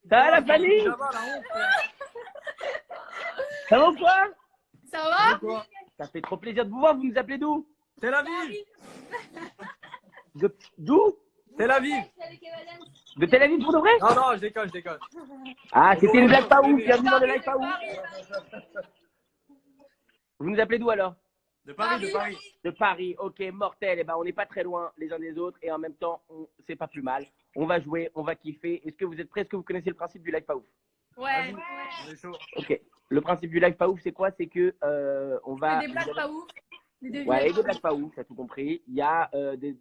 Ça va la famille? Ça va ou quoi? Ça va? Ça fait trop plaisir de vous voir, vous nous appelez d'où? Tel Aviv. D'où? Tel Aviv. De Tel Aviv pour de vrai? Non, non, je déconne. Ah, c'était une blague pas ouf, bienvenue dans le live pas ouf. Vous nous appelez d'où alors? De Paris. De Paris, ok, mortel. Eh ben, on n'est pas très loin les uns des autres et en même temps, c'est pas plus mal. On va jouer, on va kiffer. Est-ce que vous êtes prêts? Est-ce que vous connaissez le principe du live pas ouf? Ouais. On est chaud. Ok. Le principe du live pas ouf, c'est quoi? C'est que on va. Des blagues pas ouf. Ouais, et des blagues pas ouf, t'as tout compris. Il y a des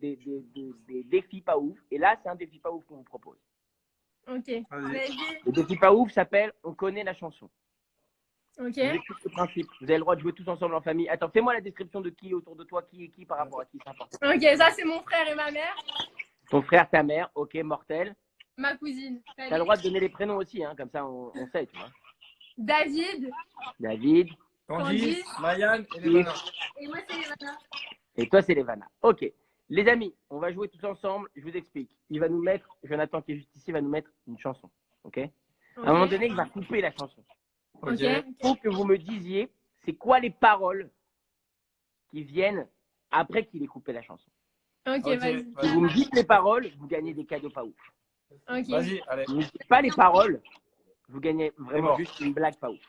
défis pas ouf. Et là, c'est un défi pas ouf qu'on vous propose. Ok. Vas-y. Le défi pas ouf s'appelle On connaît la chanson. Ok. Vous avez tous le principe. Vous avez le droit de jouer tous ensemble en famille. Attends, fais-moi la description de qui autour de toi, qui est qui par rapport à qui, c'est important. Ok, ça c'est mon frère et ma mère. Ton frère, ta mère, ok, mortel. Ma cousine. T'as le droit de donner les prénoms aussi, hein, comme ça on sait, tu vois. David. David. Candice, Mayan et Lévana. Et moi c'est Lévana. Et toi, c'est Lévana. Ok. Les amis, on va jouer tous ensemble. Je vous explique. Il va nous mettre, Jonathan qui est juste ici, va nous mettre une chanson. Ok. À un moment donné, il va couper la chanson. Ok. Il faut que vous me disiez, c'est quoi les paroles qui viennent après qu'il ait coupé la chanson. Ok, vas-y. Si vous me dites les paroles, vous gagnez des cadeaux pas ouf. Ok. Vas-y, allez. Si vous ne dites pas les paroles, vous gagnez vraiment juste une blague pas ouf.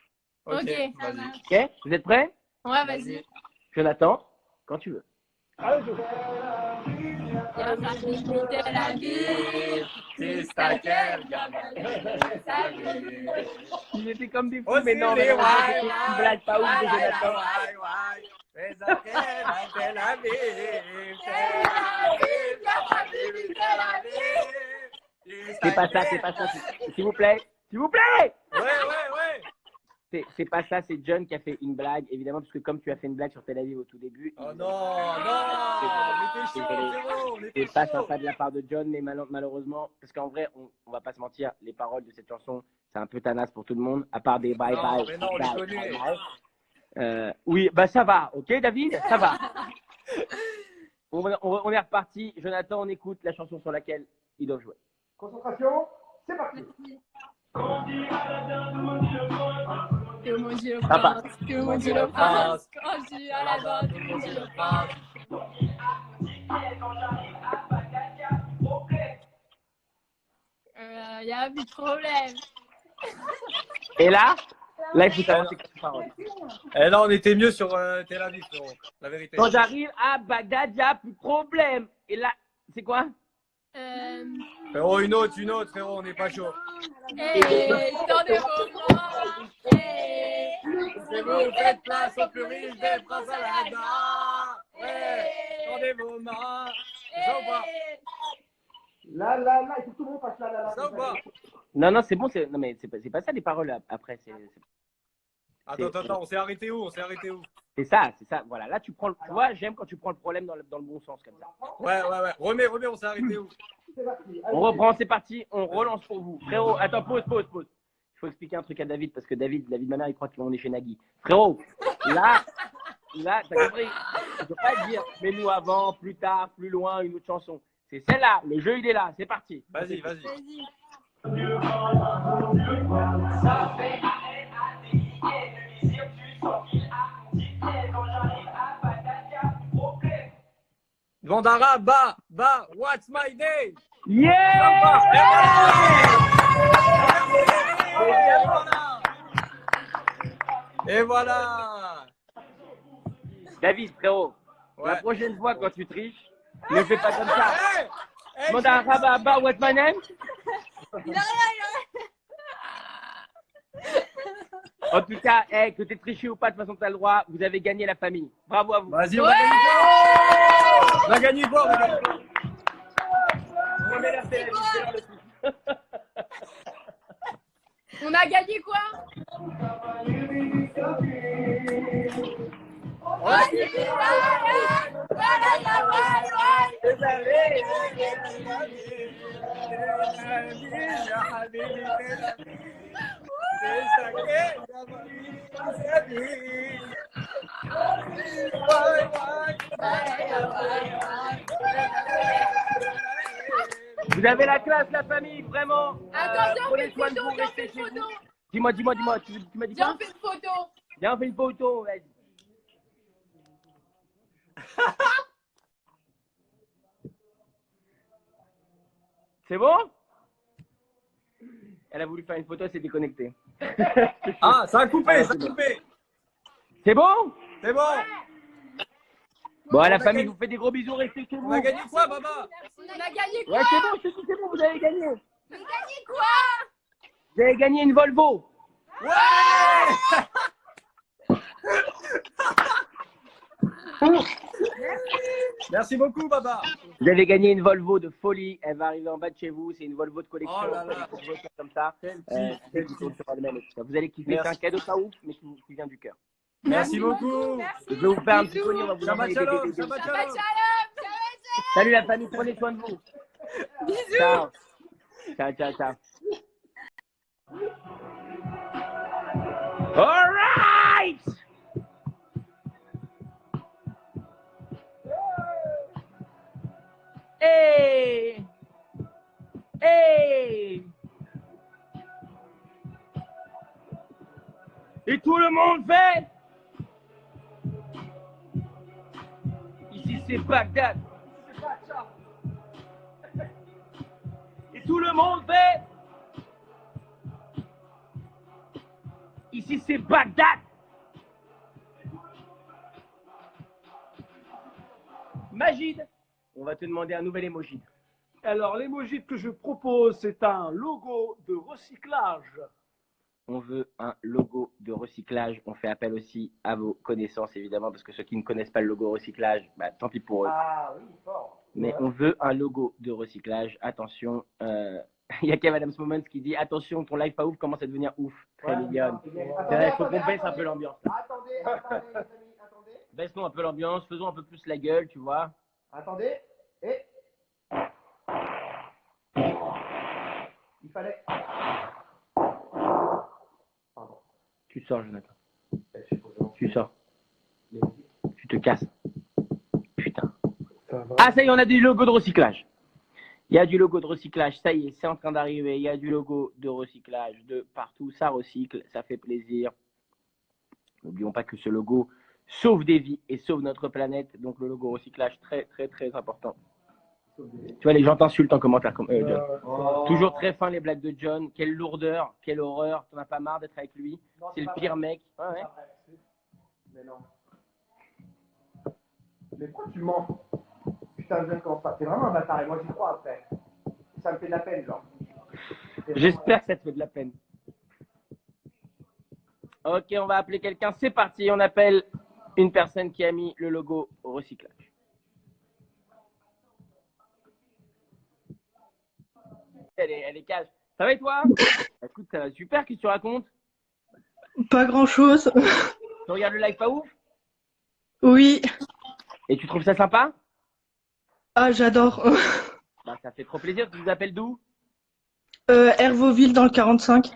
Ok, ça vas-y. marche. Ok. Vous êtes prêts? Ouais, vas-y. Jonathan, quand tu veux. Allez, je Y'a ma fille de la vie. C'est ça qu'elle Ils étaient comme des fous, Oh, mais non, c'est mais les non, c'était une blague pas ouf de Jonathan. C'est pas ça, c'est pas ça. S'il vous plaît, s'il vous plaît. Ouais. C'est pas ça, c'est John qui a fait une blague, évidemment, parce que comme tu as fait une blague sur Tel Aviv au tout début. Oh non, on était chaud, frérot, on était C'est pas chaud. sympa de la part de John, mais malheureusement, parce qu'en vrai, on va pas se mentir, les paroles de cette chanson, c'est un peu tanasse pour tout le monde, à part des bye Non, bye. mais non, on les connaît. Oui, bah ça va, ok David, ça va. On est reparti. Jonathan, on écoute la chanson sur laquelle ils doivent jouer. Concentration, c'est parti. Que mon Dieu le Papa. pense, que mon Dieu le pense. Quand je suis à la danse, que mon Dieu le pense. Y a plus de problème. Et là, il faut savoir c'est quoi les paroles. Et là, on était mieux sur Tel Aviv, frérot, la vérité. Quand j'arrive à Bagdad, il n'y a plus de problème. Et là, c'est quoi? Frérot, une autre, frérot, on n'est pas chaud. Tendez vos mains. Si vous faites place aux plus riches des princes à la dent. Ouais, tendez vos mains. Ça ou pas? Là, il faut que tout le monde fasse là. Ça ou pas? Non, c'est bon. Non, mais c'est pas ça les paroles après. Attends, on s'est arrêté où? C'est ça. Voilà, là tu vois, j'aime quand tu prends le problème dans le bon sens comme ça. Ouais. Remets, on s'est arrêté où? On reprend, c'est parti, on relance pour vous. Frérot, attends, pause. Il faut expliquer un truc à David parce que David Manard, il croit qu'on est chez Nagui. Frérot, là, t'as compris? Tu peux pas dire, mais nous avant, plus tard, plus loin, une autre chanson. C'est celle-là, le jeu il est là, c'est parti. Vas-y. Vandara, what's my name? Yeah! Et voilà. David, frérot, la prochaine fois quand tu triches, ne fais pas comme ça. Vandara, what's my name? Il a rien. En tout cas, que t'aies triché ou pas, de toute façon, t'as le droit. Vous avez gagné la famille. Bravo à vous. Vas-y, on a gagné quoi? On a gagné quoi? Vous avez la classe, la famille, vraiment. Attends, on fait une photo, Dis-moi, tu m'as dit quoi? Viens, on fait une photo. Viens, on fait une photo, vas-y. C'est bon? Elle a voulu faire une photo, elle s'est déconnectée. Ah, ça a coupé. C'est bon? C'est bon. Bon, à la famille, vous faites des gros bisous, restez chez vous. On a gagné quoi, Baba? On a gagné quoi? Ouais, c'est bon, c'est bon, vous avez gagné. On a gagné quoi? Vous avez gagné une Volvo. Ouais. Merci beaucoup, Baba. Vous avez gagné une Volvo de folie. Elle va arriver en bas de chez vous. C'est une Volvo de collection. Oh là là. Comme ça. Vous allez kiffer. C'est un cadeau pas ouf, mais qui vient du cœur. Merci beaucoup. Je vais vous faire un petit collier. On va vous Shabbat envoyer shalom. des Shabbat Shabbat shalom. shalom. Salut la famille, prenez soin de vous. Bisous. Ciao. Ciao. All right. Hey. Et tout le monde fait. Ici c'est Bagdad. Et tout le monde fait. Ici c'est Bagdad. Majid, on va te demander un nouvel emoji. Alors, l'emoji que je propose, c'est un logo de recyclage. On veut un logo de recyclage. On fait appel aussi à vos connaissances, évidemment, parce que ceux qui ne connaissent pas le logo recyclage, bah, tant pis pour eux. Ah oui, fort. Mais on veut un logo de recyclage. Attention, il y a Kev Adams Moments qui dit attention, ton live pas ouf commence à devenir ouf. Très mignonne. Il faut qu'on baisse un peu l'ambiance. Attendez, les amis, attendez. Baissons un peu l'ambiance, faisons un peu plus la gueule, tu vois. Attendez. Et. Il fallait. Pardon. Tu sors, Jonathan. Tu sors. Tu te casses. Putain. Ah, ça y est, on a du logo de recyclage. Il y a du logo de recyclage, ça y est, c'est en train d'arriver. Il y a du logo de recyclage de partout. Ça recycle, ça fait plaisir. N'oublions pas que ce logo sauve des vies et sauve notre planète. Donc le logo recyclage, très, très, très important. Tu vois, les gens t'insultent en commentaire. John. Toujours très fin les blagues de John. Quelle lourdeur, quelle horreur. T'en as pas marre d'être avec lui. C'est le pire mec. Ouais. Mais non. Mais pourquoi tu mens? Putain, je commence pas. T'es vraiment un bâtard et moi j'y crois après. Ça me fait de la peine, genre. J'espère que ça te fait de la peine. Ok, on va appeler quelqu'un. C'est parti. On appelle une personne qui a mis le logo au recyclage. elle est cash. Ça va et toi? Écoute, ça va super, qu'est-ce que tu racontes? Pas grand-chose. Tu regardes le live pas ouf? Oui. Et tu trouves ça sympa? Ah, j'adore. Bah, ça fait trop plaisir. Tu nous appelles d'où? Hervauville dans le 45.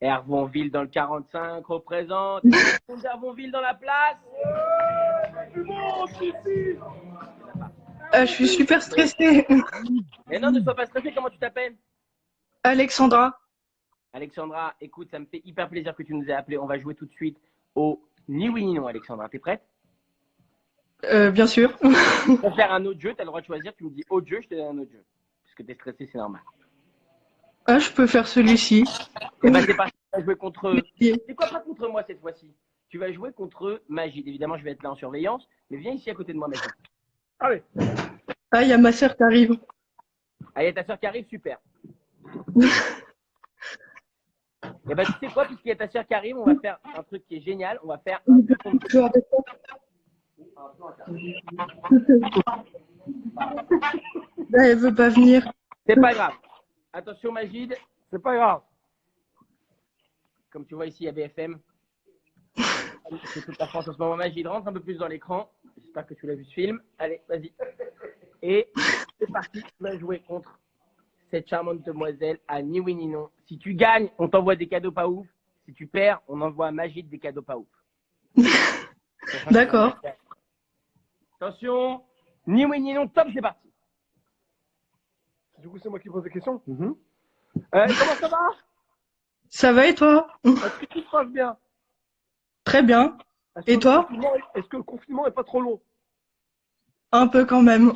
Hervonville dans le 45 représente. Hervonville dans la place. Je suis super stressée. Mais non, ne sois pas stressé. Comment tu t'appelles? Alexandra. Alexandra, écoute, ça me fait hyper plaisir que tu nous aies appelé. On va jouer tout de suite au ni oui ni non, Alexandra. T'es prête? Bien sûr. Tu vas faire un autre jeu. Tu as le droit de choisir. Tu me dis autre jeu, je te donne un autre jeu. Parce que tu es stressé, c'est normal. Ah, je peux faire celui-ci. Et bah, c'est parti. Tu vas jouer contre. C'est quoi, pas contre moi cette fois-ci? Tu vas jouer contre Magid. Évidemment, je vais être là en surveillance. Mais viens ici à côté de moi, Magid. Allez. Ah, il y a ma sœur qui arrive. Ah, il y a ta soeur qui arrive, super. Et bah, tu sais quoi, puisqu'il y a ta soeur qui arrive, on va faire un truc qui est génial. On va faire un jeu contre deux. Là, elle veut pas venir. C'est pas grave. Attention, Magid, c'est pas grave. Comme tu vois ici, il y a BFM. C'est toute la France en ce moment. Magid, rentre un peu plus dans l'écran. J'espère que tu l'as vu ce film. Allez, vas-y. Et c'est parti. Tu vas jouer contre cette charmante demoiselle à ni oui ni non. Si tu gagnes, on t'envoie des cadeaux pas ouf. Si tu perds, on envoie à Magid des cadeaux pas ouf. D'accord. Attention. Ni oui ni non, top, c'est parti. Du coup, c'est moi qui pose des questions. Comment ça va? Ça va et toi? Est-ce que tout se passe bien? Très bien. Est-ce que Et toi? Est-ce que le confinement est pas trop long? Un peu quand même.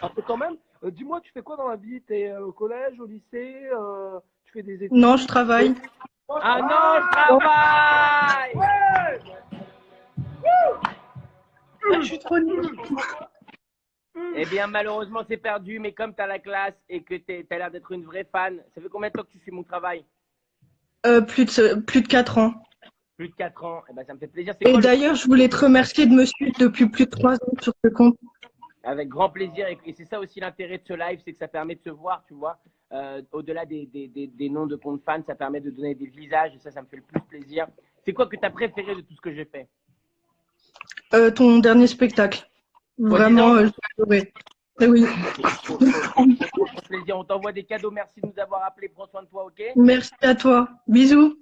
Un peu quand même. Dis-moi, tu fais quoi dans la vie? T'es au collège, au lycée? Tu fais des études? Non, je travaille. Ah non, je travaille! Ah, je suis trop nulle. Eh bien, malheureusement, c'est perdu, mais comme tu as la classe et que tu as l'air d'être une vraie fan, ça fait combien de temps que tu suis mon travail? Plus de 4 ans. Plus de 4 ans. Eh ben, ça me fait plaisir. C'est Et quoi d'ailleurs, je voulais te remercier de me suivre depuis plus de 3 ans sur ce compte. Avec grand plaisir. Et c'est ça aussi l'intérêt de ce live, c'est que ça permet de se voir, tu vois. Au-delà des noms de comptes fans, ça permet de donner des visages et ça me fait le plus plaisir. C'est quoi que tu as préféré de tout ce que j'ai fait? Ton dernier spectacle. Vraiment, j'ai adoré. Eh oui. Plaisir. On t'envoie des cadeaux. Merci de nous avoir appelés. Prends soin de toi, ok? Merci à toi. Bisous.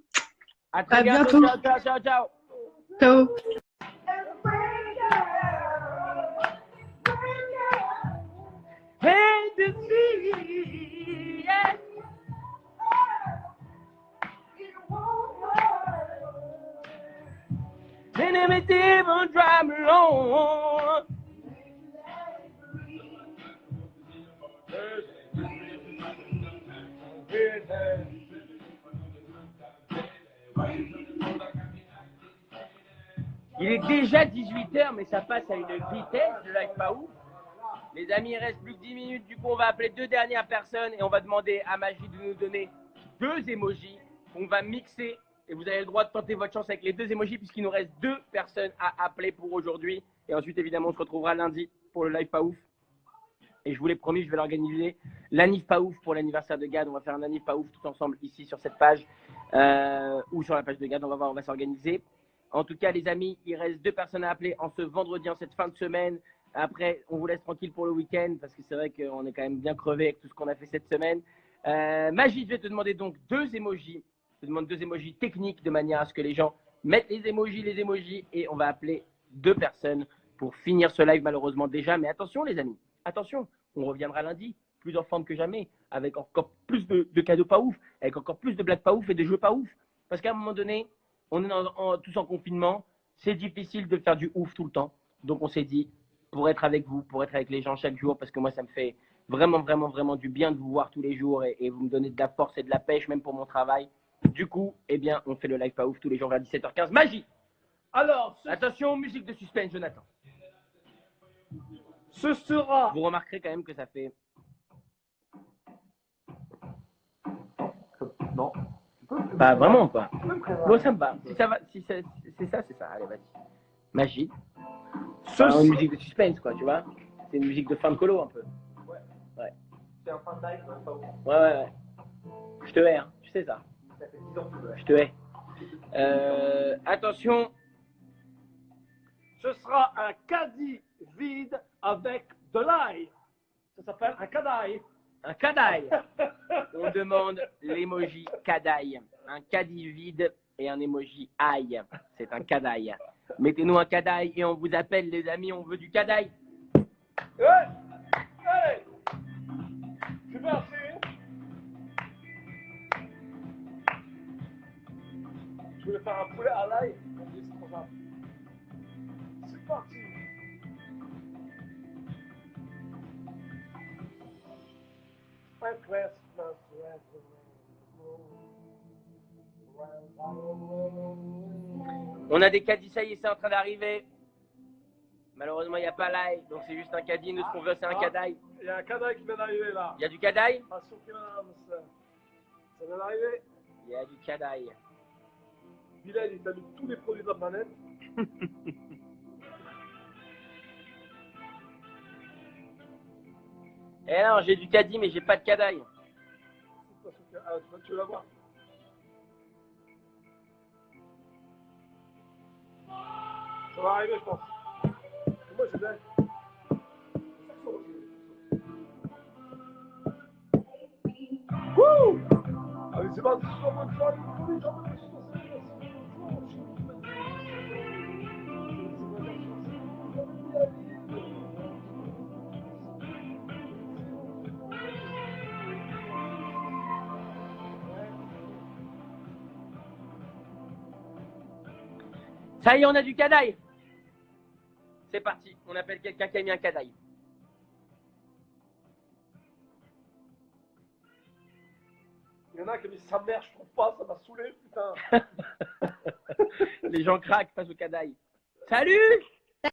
À très bientôt. bientôt. Ciao, ciao, ciao, ciao. Ciao. Hey, the sea, yeah. And everything will drive me along. Il est déjà 18h, mais ça passe à une vitesse, le live pas ouf. Les amis, il reste plus que 10 minutes, du coup on va appeler 2 dernières personnes et on va demander à Magid de nous donner 2 emojis qu'on va mixer et vous avez le droit de tenter votre chance avec les 2 emojis puisqu'il nous reste 2 personnes à appeler pour aujourd'hui et ensuite évidemment on se retrouvera lundi pour le live pas ouf et je vous l'ai promis, je vais l'organiser l'anniv pas ouf pour l'anniversaire de Gad. On va faire un anniv pas ouf tout ensemble ici sur cette page ou sur la page de Gad, on va voir, on va s'organiser. En tout cas les amis, il reste 2 personnes à appeler en ce vendredi, en cette fin de semaine. Après, on vous laisse tranquille pour le week-end parce que c'est vrai qu'on est quand même bien crevé avec tout ce qu'on a fait cette semaine. Magid, je vais te demander donc 2 emojis. Je te demande 2 emojis techniques de manière à ce que les gens mettent les emojis et on va appeler 2 personnes pour finir ce live malheureusement déjà. Mais attention les amis, attention, on reviendra lundi, plus en forme que jamais, avec encore plus de cadeaux pas ouf, avec encore plus de blagues pas ouf et de jeux pas ouf. Parce qu'à un moment donné, on est tous en confinement, c'est difficile de faire du ouf tout le temps. Donc on s'est dit, pour être avec vous, pour être avec les gens chaque jour, parce que moi, ça me fait vraiment du bien de vous voir tous les jours et vous me donnez de la force et de la pêche, même pour mon travail. Du coup, eh bien, on fait le live pas ouf tous les jours vers 17h15. Magid! Alors, Attention, musique de suspense, Jonathan. ce sera. Vous remarquerez quand même que ça fait... Non. Bah, vraiment, quoi. Bon, ça me va. Si ça va, si c'est ça, c'est ça. Allez, vas-y. Magid. Une musique de suspense, quoi, tu vois. C'est une musique de fin de colo, un peu. Ouais. C'est un fin de live, pas ouf. Ouais. Je te hais, hein. Tu sais ça. Ça fait 10 ans que tu veux. Je te hais. Attention. Ce sera un caddie vide avec de l'ail. Ça s'appelle un cadaille. Un cadaille. On demande l'emoji cadaille. Un caddie vide et un emoji aïe. C'est un cadaille. Mettez-nous un cadaille et on vous appelle, les amis. On veut du cadaille. Ouais. Allez. C'est parti. Je voulais faire un poulet à l'ail. On dit c'est trop simple. C'est parti. On a des caddies, ça y est, c'est en train d'arriver. Malheureusement, il n'y a pas l'ail, donc c'est juste un caddie. Nous, ce qu'on veut, c'est un cadaille. Il y a un cadaille qui vient d'arriver là. Il y a du cadaille? Pas surprise. Ça vient d'arriver. Il y a du cadaille. Bilal, il t'a mis tous les produits de la planète. Eh non, j'ai du caddie, mais j'ai pas de cadaille. Ah, tu veux l'avoir? Ça va arriver, je pense. Moi, j'ai bien. Wouh! Allez, c'est parti, je suis en bonne forme. Ça y est, on a du cadaille. C'est parti. On appelle quelqu'un qui a mis un cadaille. Il y en a qui a mis sa mère, je trouve pas, ça m'a saoulé, putain. Les gens craquent face au cadaille. Salut!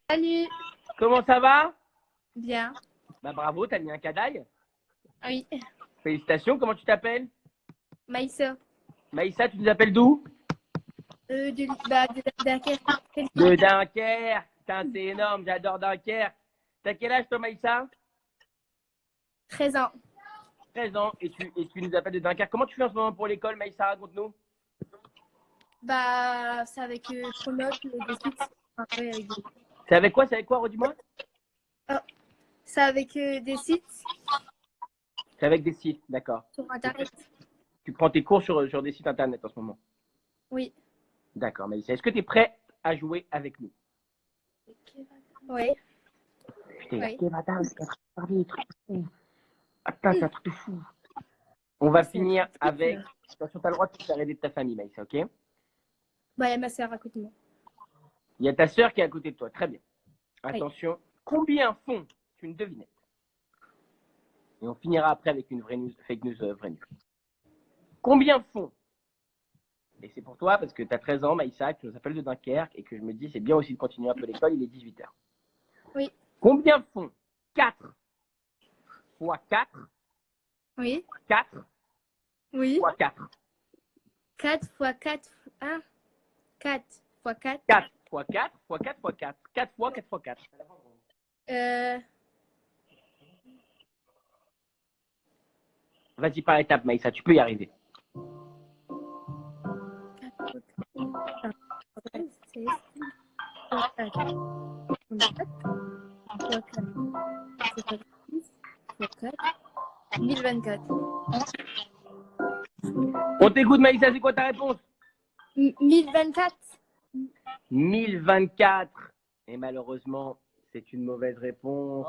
Salut. Comment ça va? Bien. Bah bravo, t'as mis un cadaille. Oui. Félicitations, comment tu t'appelles? Maïssa. Maïssa, tu nous appelles d'où? De Dunkerque. De Dunkerque. Putain, c'est énorme, j'adore Dunkerque. T'as quel âge toi, Maïssa? 13 ans. 13 ans, et tu nous appelles de Dunkerque. Comment tu fais en ce moment pour l'école, Maïssa? Raconte-nous. Bah, c'est avec Pronote, des sites. Après, avec des... C'est avec quoi? C'est avec quoi, redis-moi? C'est avec des sites C'est avec des sites, d'accord. sur Internet. Tu prends tes cours sur des sites Internet en ce moment? Oui. D'accord, Maïssa. Est-ce que tu es prêt à jouer avec nous? Oui. Putain, Oui. Attends, c'est un truc de fou. On va finir avec... Attention, tu as le droit de te faire aider de ta famille, Maïssa, ok? Bah, il y a ma soeur à côté de moi. Il y a ta sœur qui est à côté de toi. Très bien. Oui. Attention. Combien font? C'est une devinette. Et on finira après avec une vraie news, fake news, vraie news. Combien font? Et c'est pour toi parce que tu as 13 ans, Maïssa, que je s'appelle de Dunkerque et que je me dis c'est bien aussi de continuer un peu l'école, il est 18h. Oui. Combien font 4 fois 4? Oui. 4 Oui. fois 4. 4 fois 4. 1. 4 fois 4. 4 fois 4 fois 4 fois 4. 4 fois 4 fois 4. Vas-y par étapes, Maïssa, tu peux y arriver. 1024. On t'écoute, Maïssa, c'est quoi ta réponse? 1024. 1024. Et malheureusement, c'est une mauvaise réponse.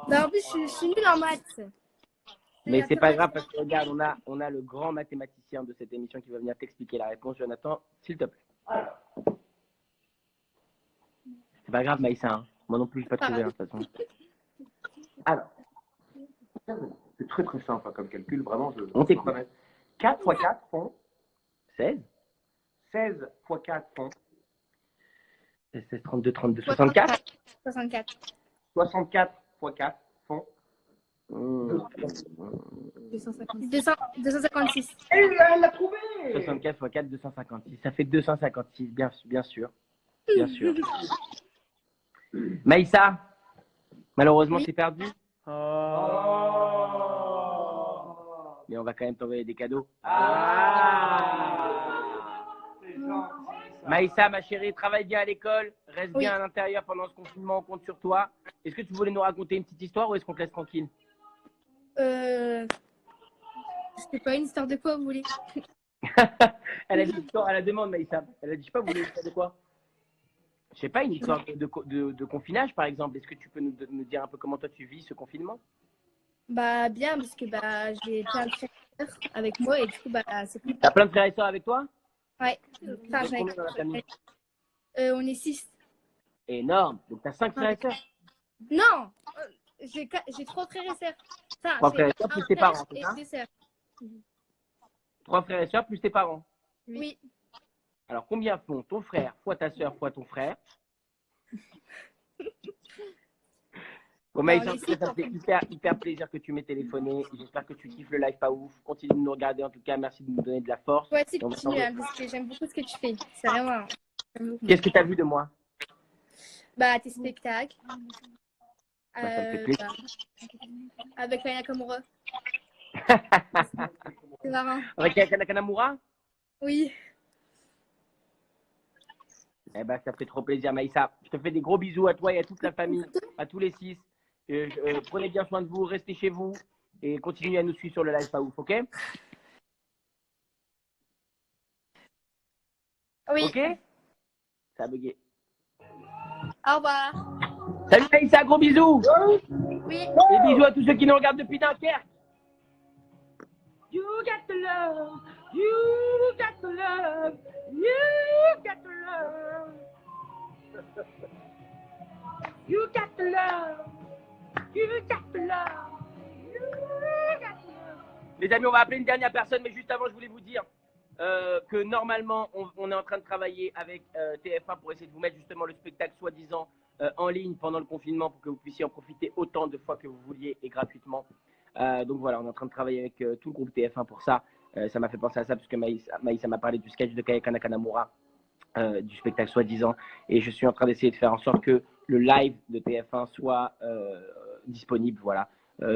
Non, en plus, je suis nulle en maths. Mais c'est pas grave parce que regarde, on a le grand mathématicien de cette émission qui va venir t'expliquer la réponse. Jonathan, s'il te plaît. C'est pas grave, Maïssa. Hein. Moi non plus, je ne vais pas trouver, de toute façon. Alors, c'est très très simple hein, comme calcul, vraiment. On t'écoute. 4 fois 4 font 16. 16 fois 4 font 16, 32, 32, 64. 64. 64 fois 4 font 256. Elle l'a trouvé! 64 fois 4, 256. Ça fait 256, bien sûr. Bien sûr. Maïssa, malheureusement, Oui. c'est perdu. mais on va quand même t'envoyer des cadeaux. C'est gentil. Maïssa, ma chérie, travaille bien à l'école, reste Oui. bien à l'intérieur pendant ce confinement, on compte sur toi. Est-ce que tu voulais nous raconter une petite histoire ou est-ce qu'on te laisse tranquille? Je sais pas, une histoire de quoi vous voulez? Elle a dit une histoire à la demande, Maïssa. Elle a dit, je sais pas, vous voulez une histoire de quoi? Je sais pas, une histoire de confinage, par exemple. Est-ce que tu peux nous dire un peu comment toi tu vis ce confinement? Bah bien, parce que j'ai plein de frères et sœurs avec moi et du coup c'est cool. T'as plein de frères et sœurs avec toi? Ouais. Vous Enfin, êtes combien dans la famille? on est 6. Énorme. Donc t'as 5 frères et sœurs? Non, j'ai 3 frères et sœurs. Enfin, 3 frères j'ai et sœurs un plus tes frère parents, c'est et ça? 2 sœurs. 3 frères et sœurs plus tes parents. Oui. Alors combien font ton frère fois ta sœur fois ton frère? Bon, Maïssa, ça me fait hyper plaisir que tu m'aies téléphoné. J'espère que tu kiffes le live pas ouf. Continue de nous regarder en tout cas. Merci de nous donner de la force. Ouais, c'est continue, hein, parce que j'aime beaucoup ce que tu fais. C'est vraiment. Qu'est-ce que tu as vu de moi? Tes spectacles. Ça me fait plaisir. Avec Aya Nakamura. C'est marrant. Avec Aya Nakamura? Oui. Eh ben, ça fait trop plaisir, Maïssa. Je te fais des gros bisous à toi et à toute la famille, à tous les 6. Prenez bien soin de vous, restez chez vous et continuez à nous suivre sur le live pas ouf, ok? Oui. Ok? Ça a bugué. Au revoir. Salut Maïssa, gros bisous. Oui. Et bisous à tous ceux qui nous regardent depuis Dunkerque. You got the love, you got the love, you got the love. You got the love, you got the love, you got the love. Les amis, on va appeler une dernière personne, mais juste avant, je voulais vous dire que normalement, on est en train de travailler avec TF1 pour essayer de vous mettre justement le spectacle soi-disant en ligne pendant le confinement pour que vous puissiez en profiter autant de fois que vous vouliez et gratuitement. Donc voilà, on est en train de travailler avec tout le groupe TF1 pour ça. Ça m'a fait penser à ça parce que Maïssa m'a parlé du sketch de Kayaka Nakamura, du spectacle soi-disant. Et je suis en train d'essayer de faire en sorte que le live de TF1 soit disponible, voilà,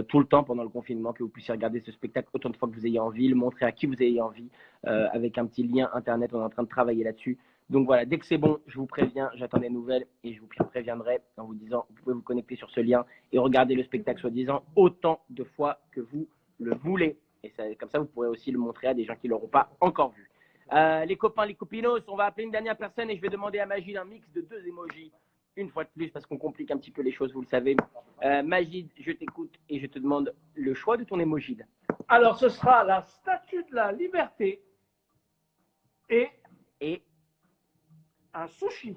tout le temps pendant le confinement, que vous puissiez regarder ce spectacle autant de fois que vous ayez envie, le montrer à qui vous ayez envie, avec un petit lien internet. On est en train de travailler là-dessus. Donc voilà, dès que c'est bon, je vous préviens, j'attends des nouvelles et je vous préviendrai en vous disant, vous pouvez vous connecter sur ce lien et regarder le spectacle soi-disant autant de fois que vous le voulez. Et ça, comme ça, vous pourrez aussi le montrer à des gens qui ne l'auront pas encore vu. Les copains, les copinos, on va appeler une dernière personne et je vais demander à Magid un mix de 2 emojis. Une fois de plus, parce qu'on complique un petit peu les choses, vous le savez. Magid, je t'écoute et je te demande le choix de ton emoji. Alors, ce sera la statue de la liberté et un sushi.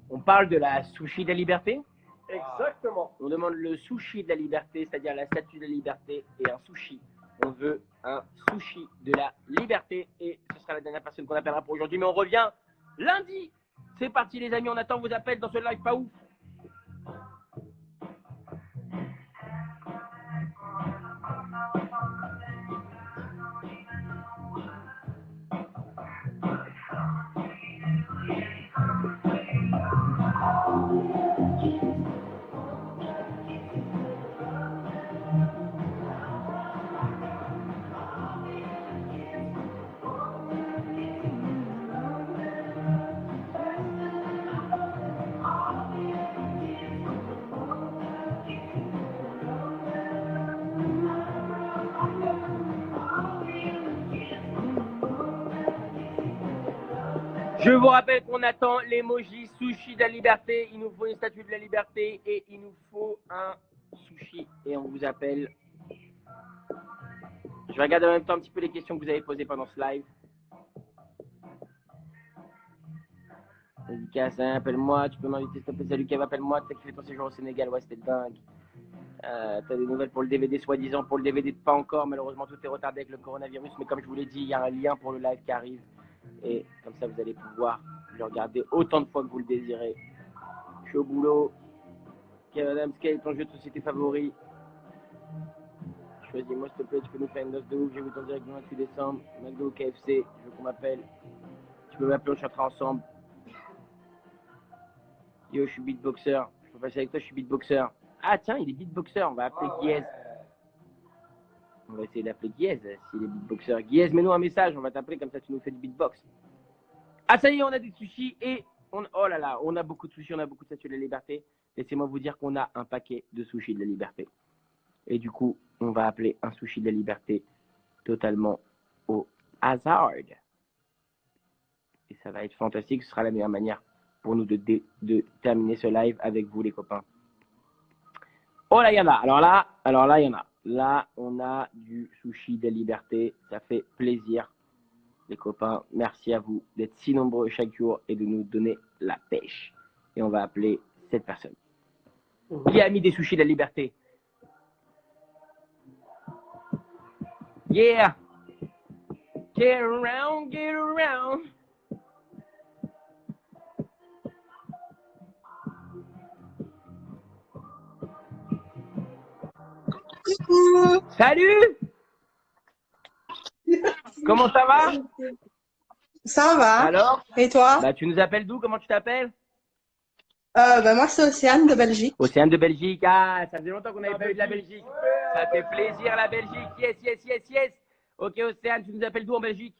On parle de la sushi de la liberté? Exactement. On demande le sushi de la liberté, c'est-à-dire la statue de la liberté et un sushi. On veut un sushi de la liberté et ce sera la dernière personne qu'on appellera pour aujourd'hui. Mais on revient lundi. C'est parti les amis, on attend vos appels dans ce live pas ouf. Je vous rappelle qu'on attend l'emoji sushi de la liberté. Il nous faut une statue de la liberté et il nous faut un sushi. Et on vous appelle. Je vais regarder en même temps un petit peu les questions que vous avez posées pendant ce live. Dédicace, hein, appelle-moi. Tu peux m'inviter s'il te plaît. Salut Kev, appelle-moi. Tu sais que tu fais ton séjour au Sénégal. Ouais, c'était dingue. T'as des nouvelles pour le DVD soi-disant. Pour le DVD, pas encore. Malheureusement, tout est retardé avec le coronavirus. Mais comme je vous l'ai dit, il y a un lien pour le live qui arrive. Et comme ça, vous allez pouvoir le regarder autant de fois que vous le désirez. Je suis au boulot. Quel est ton jeu de société favori? Choisis-moi s'il te plaît, tu peux nous faire une note de ouf. J'ai vu ton direct du 28 décembre. McDo ou KFC, je veux qu'on m'appelle. Tu peux m'appeler, on chantera ensemble. Yo, je suis beatboxer. Je peux passer avec toi, je suis beatboxer. Ah tiens, il est beatboxer, on va appeler Guiez. On va essayer d'appeler Guiez, s'il est beatboxer. Guiez, mets-nous un message, on va t'appeler, comme ça tu nous fais du beatbox. Ah, ça y est, on a des sushis et oh là là, on a beaucoup de sushis, on a beaucoup de statues de la liberté. Laissez-moi vous dire qu'on a un paquet de sushis de la liberté. Et du coup, on va appeler un sushi de la liberté totalement au hasard. Et ça va être fantastique, ce sera la meilleure manière pour nous de terminer ce live avec vous, les copains. Oh là, il y en a. Alors là, il y en a. Là, on a du sushi de la liberté. Ça fait plaisir, les copains. Merci à vous d'être si nombreux chaque jour et de nous donner la pêche. Et on va appeler cette personne. Qui a mis des sushis de la liberté? Yeah! Get around, get around. Coucou. Salut! Comment ça va? Ça va. Alors? Et toi? Bah, tu nous appelles d'où? Comment tu t'appelles? Moi, c'est Océane de Belgique. Océane de Belgique. Ah, ça faisait longtemps qu'on n'avait pas eu de la Belgique. Ça fait plaisir, la Belgique. Yes, yes, yes, yes. Ok, Océane, tu nous appelles d'où en Belgique?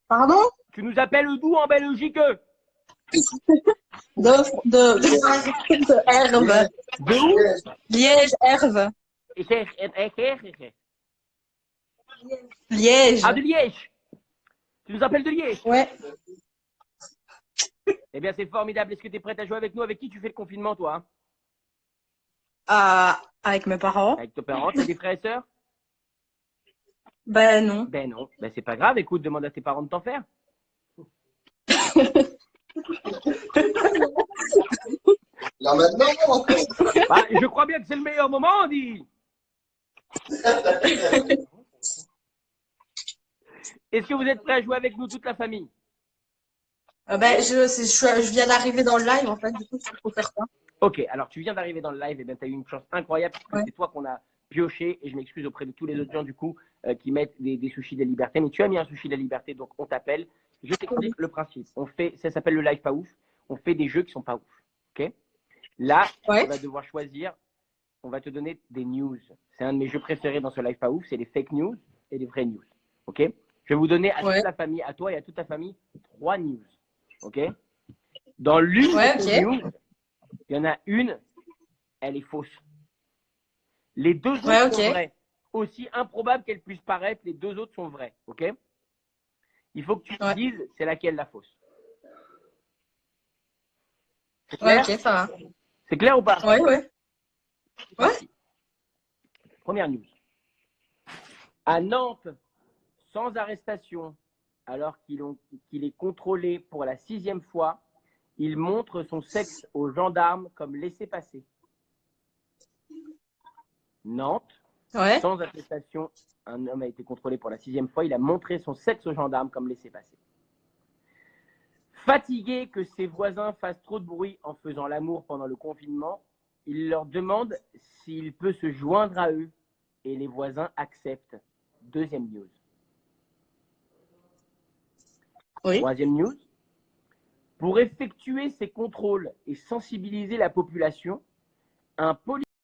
Pardon? Tu nous appelles d'où en Belgique? De Herve. De où? Liège, Herve. Liège. Ah, de Liège. Tu nous appelles de Liège? Ouais. Eh bien, c'est formidable. Est-ce que tu es prête à jouer avec nous? Avec qui tu fais le confinement, toi? Avec mes parents. Avec tes parents? Tu as des frères et sœurs? Ben non. Ben non. Ben c'est pas grave. Écoute, demande à tes parents de t'en faire. Là maintenant. Bah, je crois bien que c'est le meilleur moment, on dit. Est-ce que vous êtes prêts à jouer avec nous, toute la famille? Je viens d'arriver dans le live, en fait, du coup, il faut faire ça. Ok, alors tu viens d'arriver dans le live, et bien tu as eu une chance incroyable, parce que Ouais. c'est toi qu'on a pioché, et je m'excuse auprès de tous les autres gens, du coup, qui mettent des sushis de la liberté. Mais tu as mis un sushi de la liberté, donc on t'appelle. Je t'explique le principe. Ça s'appelle le live pas ouf. On fait des jeux qui sont pas ouf. Ok? Là, Ouais. tu vas devoir choisir. On va te donner des news. C'est un de mes jeux préférés dans ce live pas ouf, c'est les fake news et les vraies news. Ok? Je vais vous donner à toute la famille, à toi et à toute ta famille, 3 news. Ok? Dans l'une de ces news, il y en a une, elle est fausse. Les deux autres sont vraies. Aussi improbable qu'elles puissent paraître, les deux autres sont vraies. Ok? Il faut que tu me dises c'est laquelle la fausse. C'est clair? Ouais, ok, ça va. C'est clair ou pas? Ouais. Première news. À Nantes, sans arrestation, alors qu'il est contrôlé pour la 6e fois, il montre son sexe aux gendarmes comme laissez-passer. Nantes, sans arrestation, un homme a été contrôlé pour la 6e fois, il a montré son sexe aux gendarmes comme laissez-passer. Fatigué que ses voisins fassent trop de bruit en faisant l'amour pendant le confinement, il leur demande s'il peut se joindre à eux et les voisins acceptent. Deuxième news. Troisième news. Pour effectuer ces contrôles et sensibiliser la population, un policier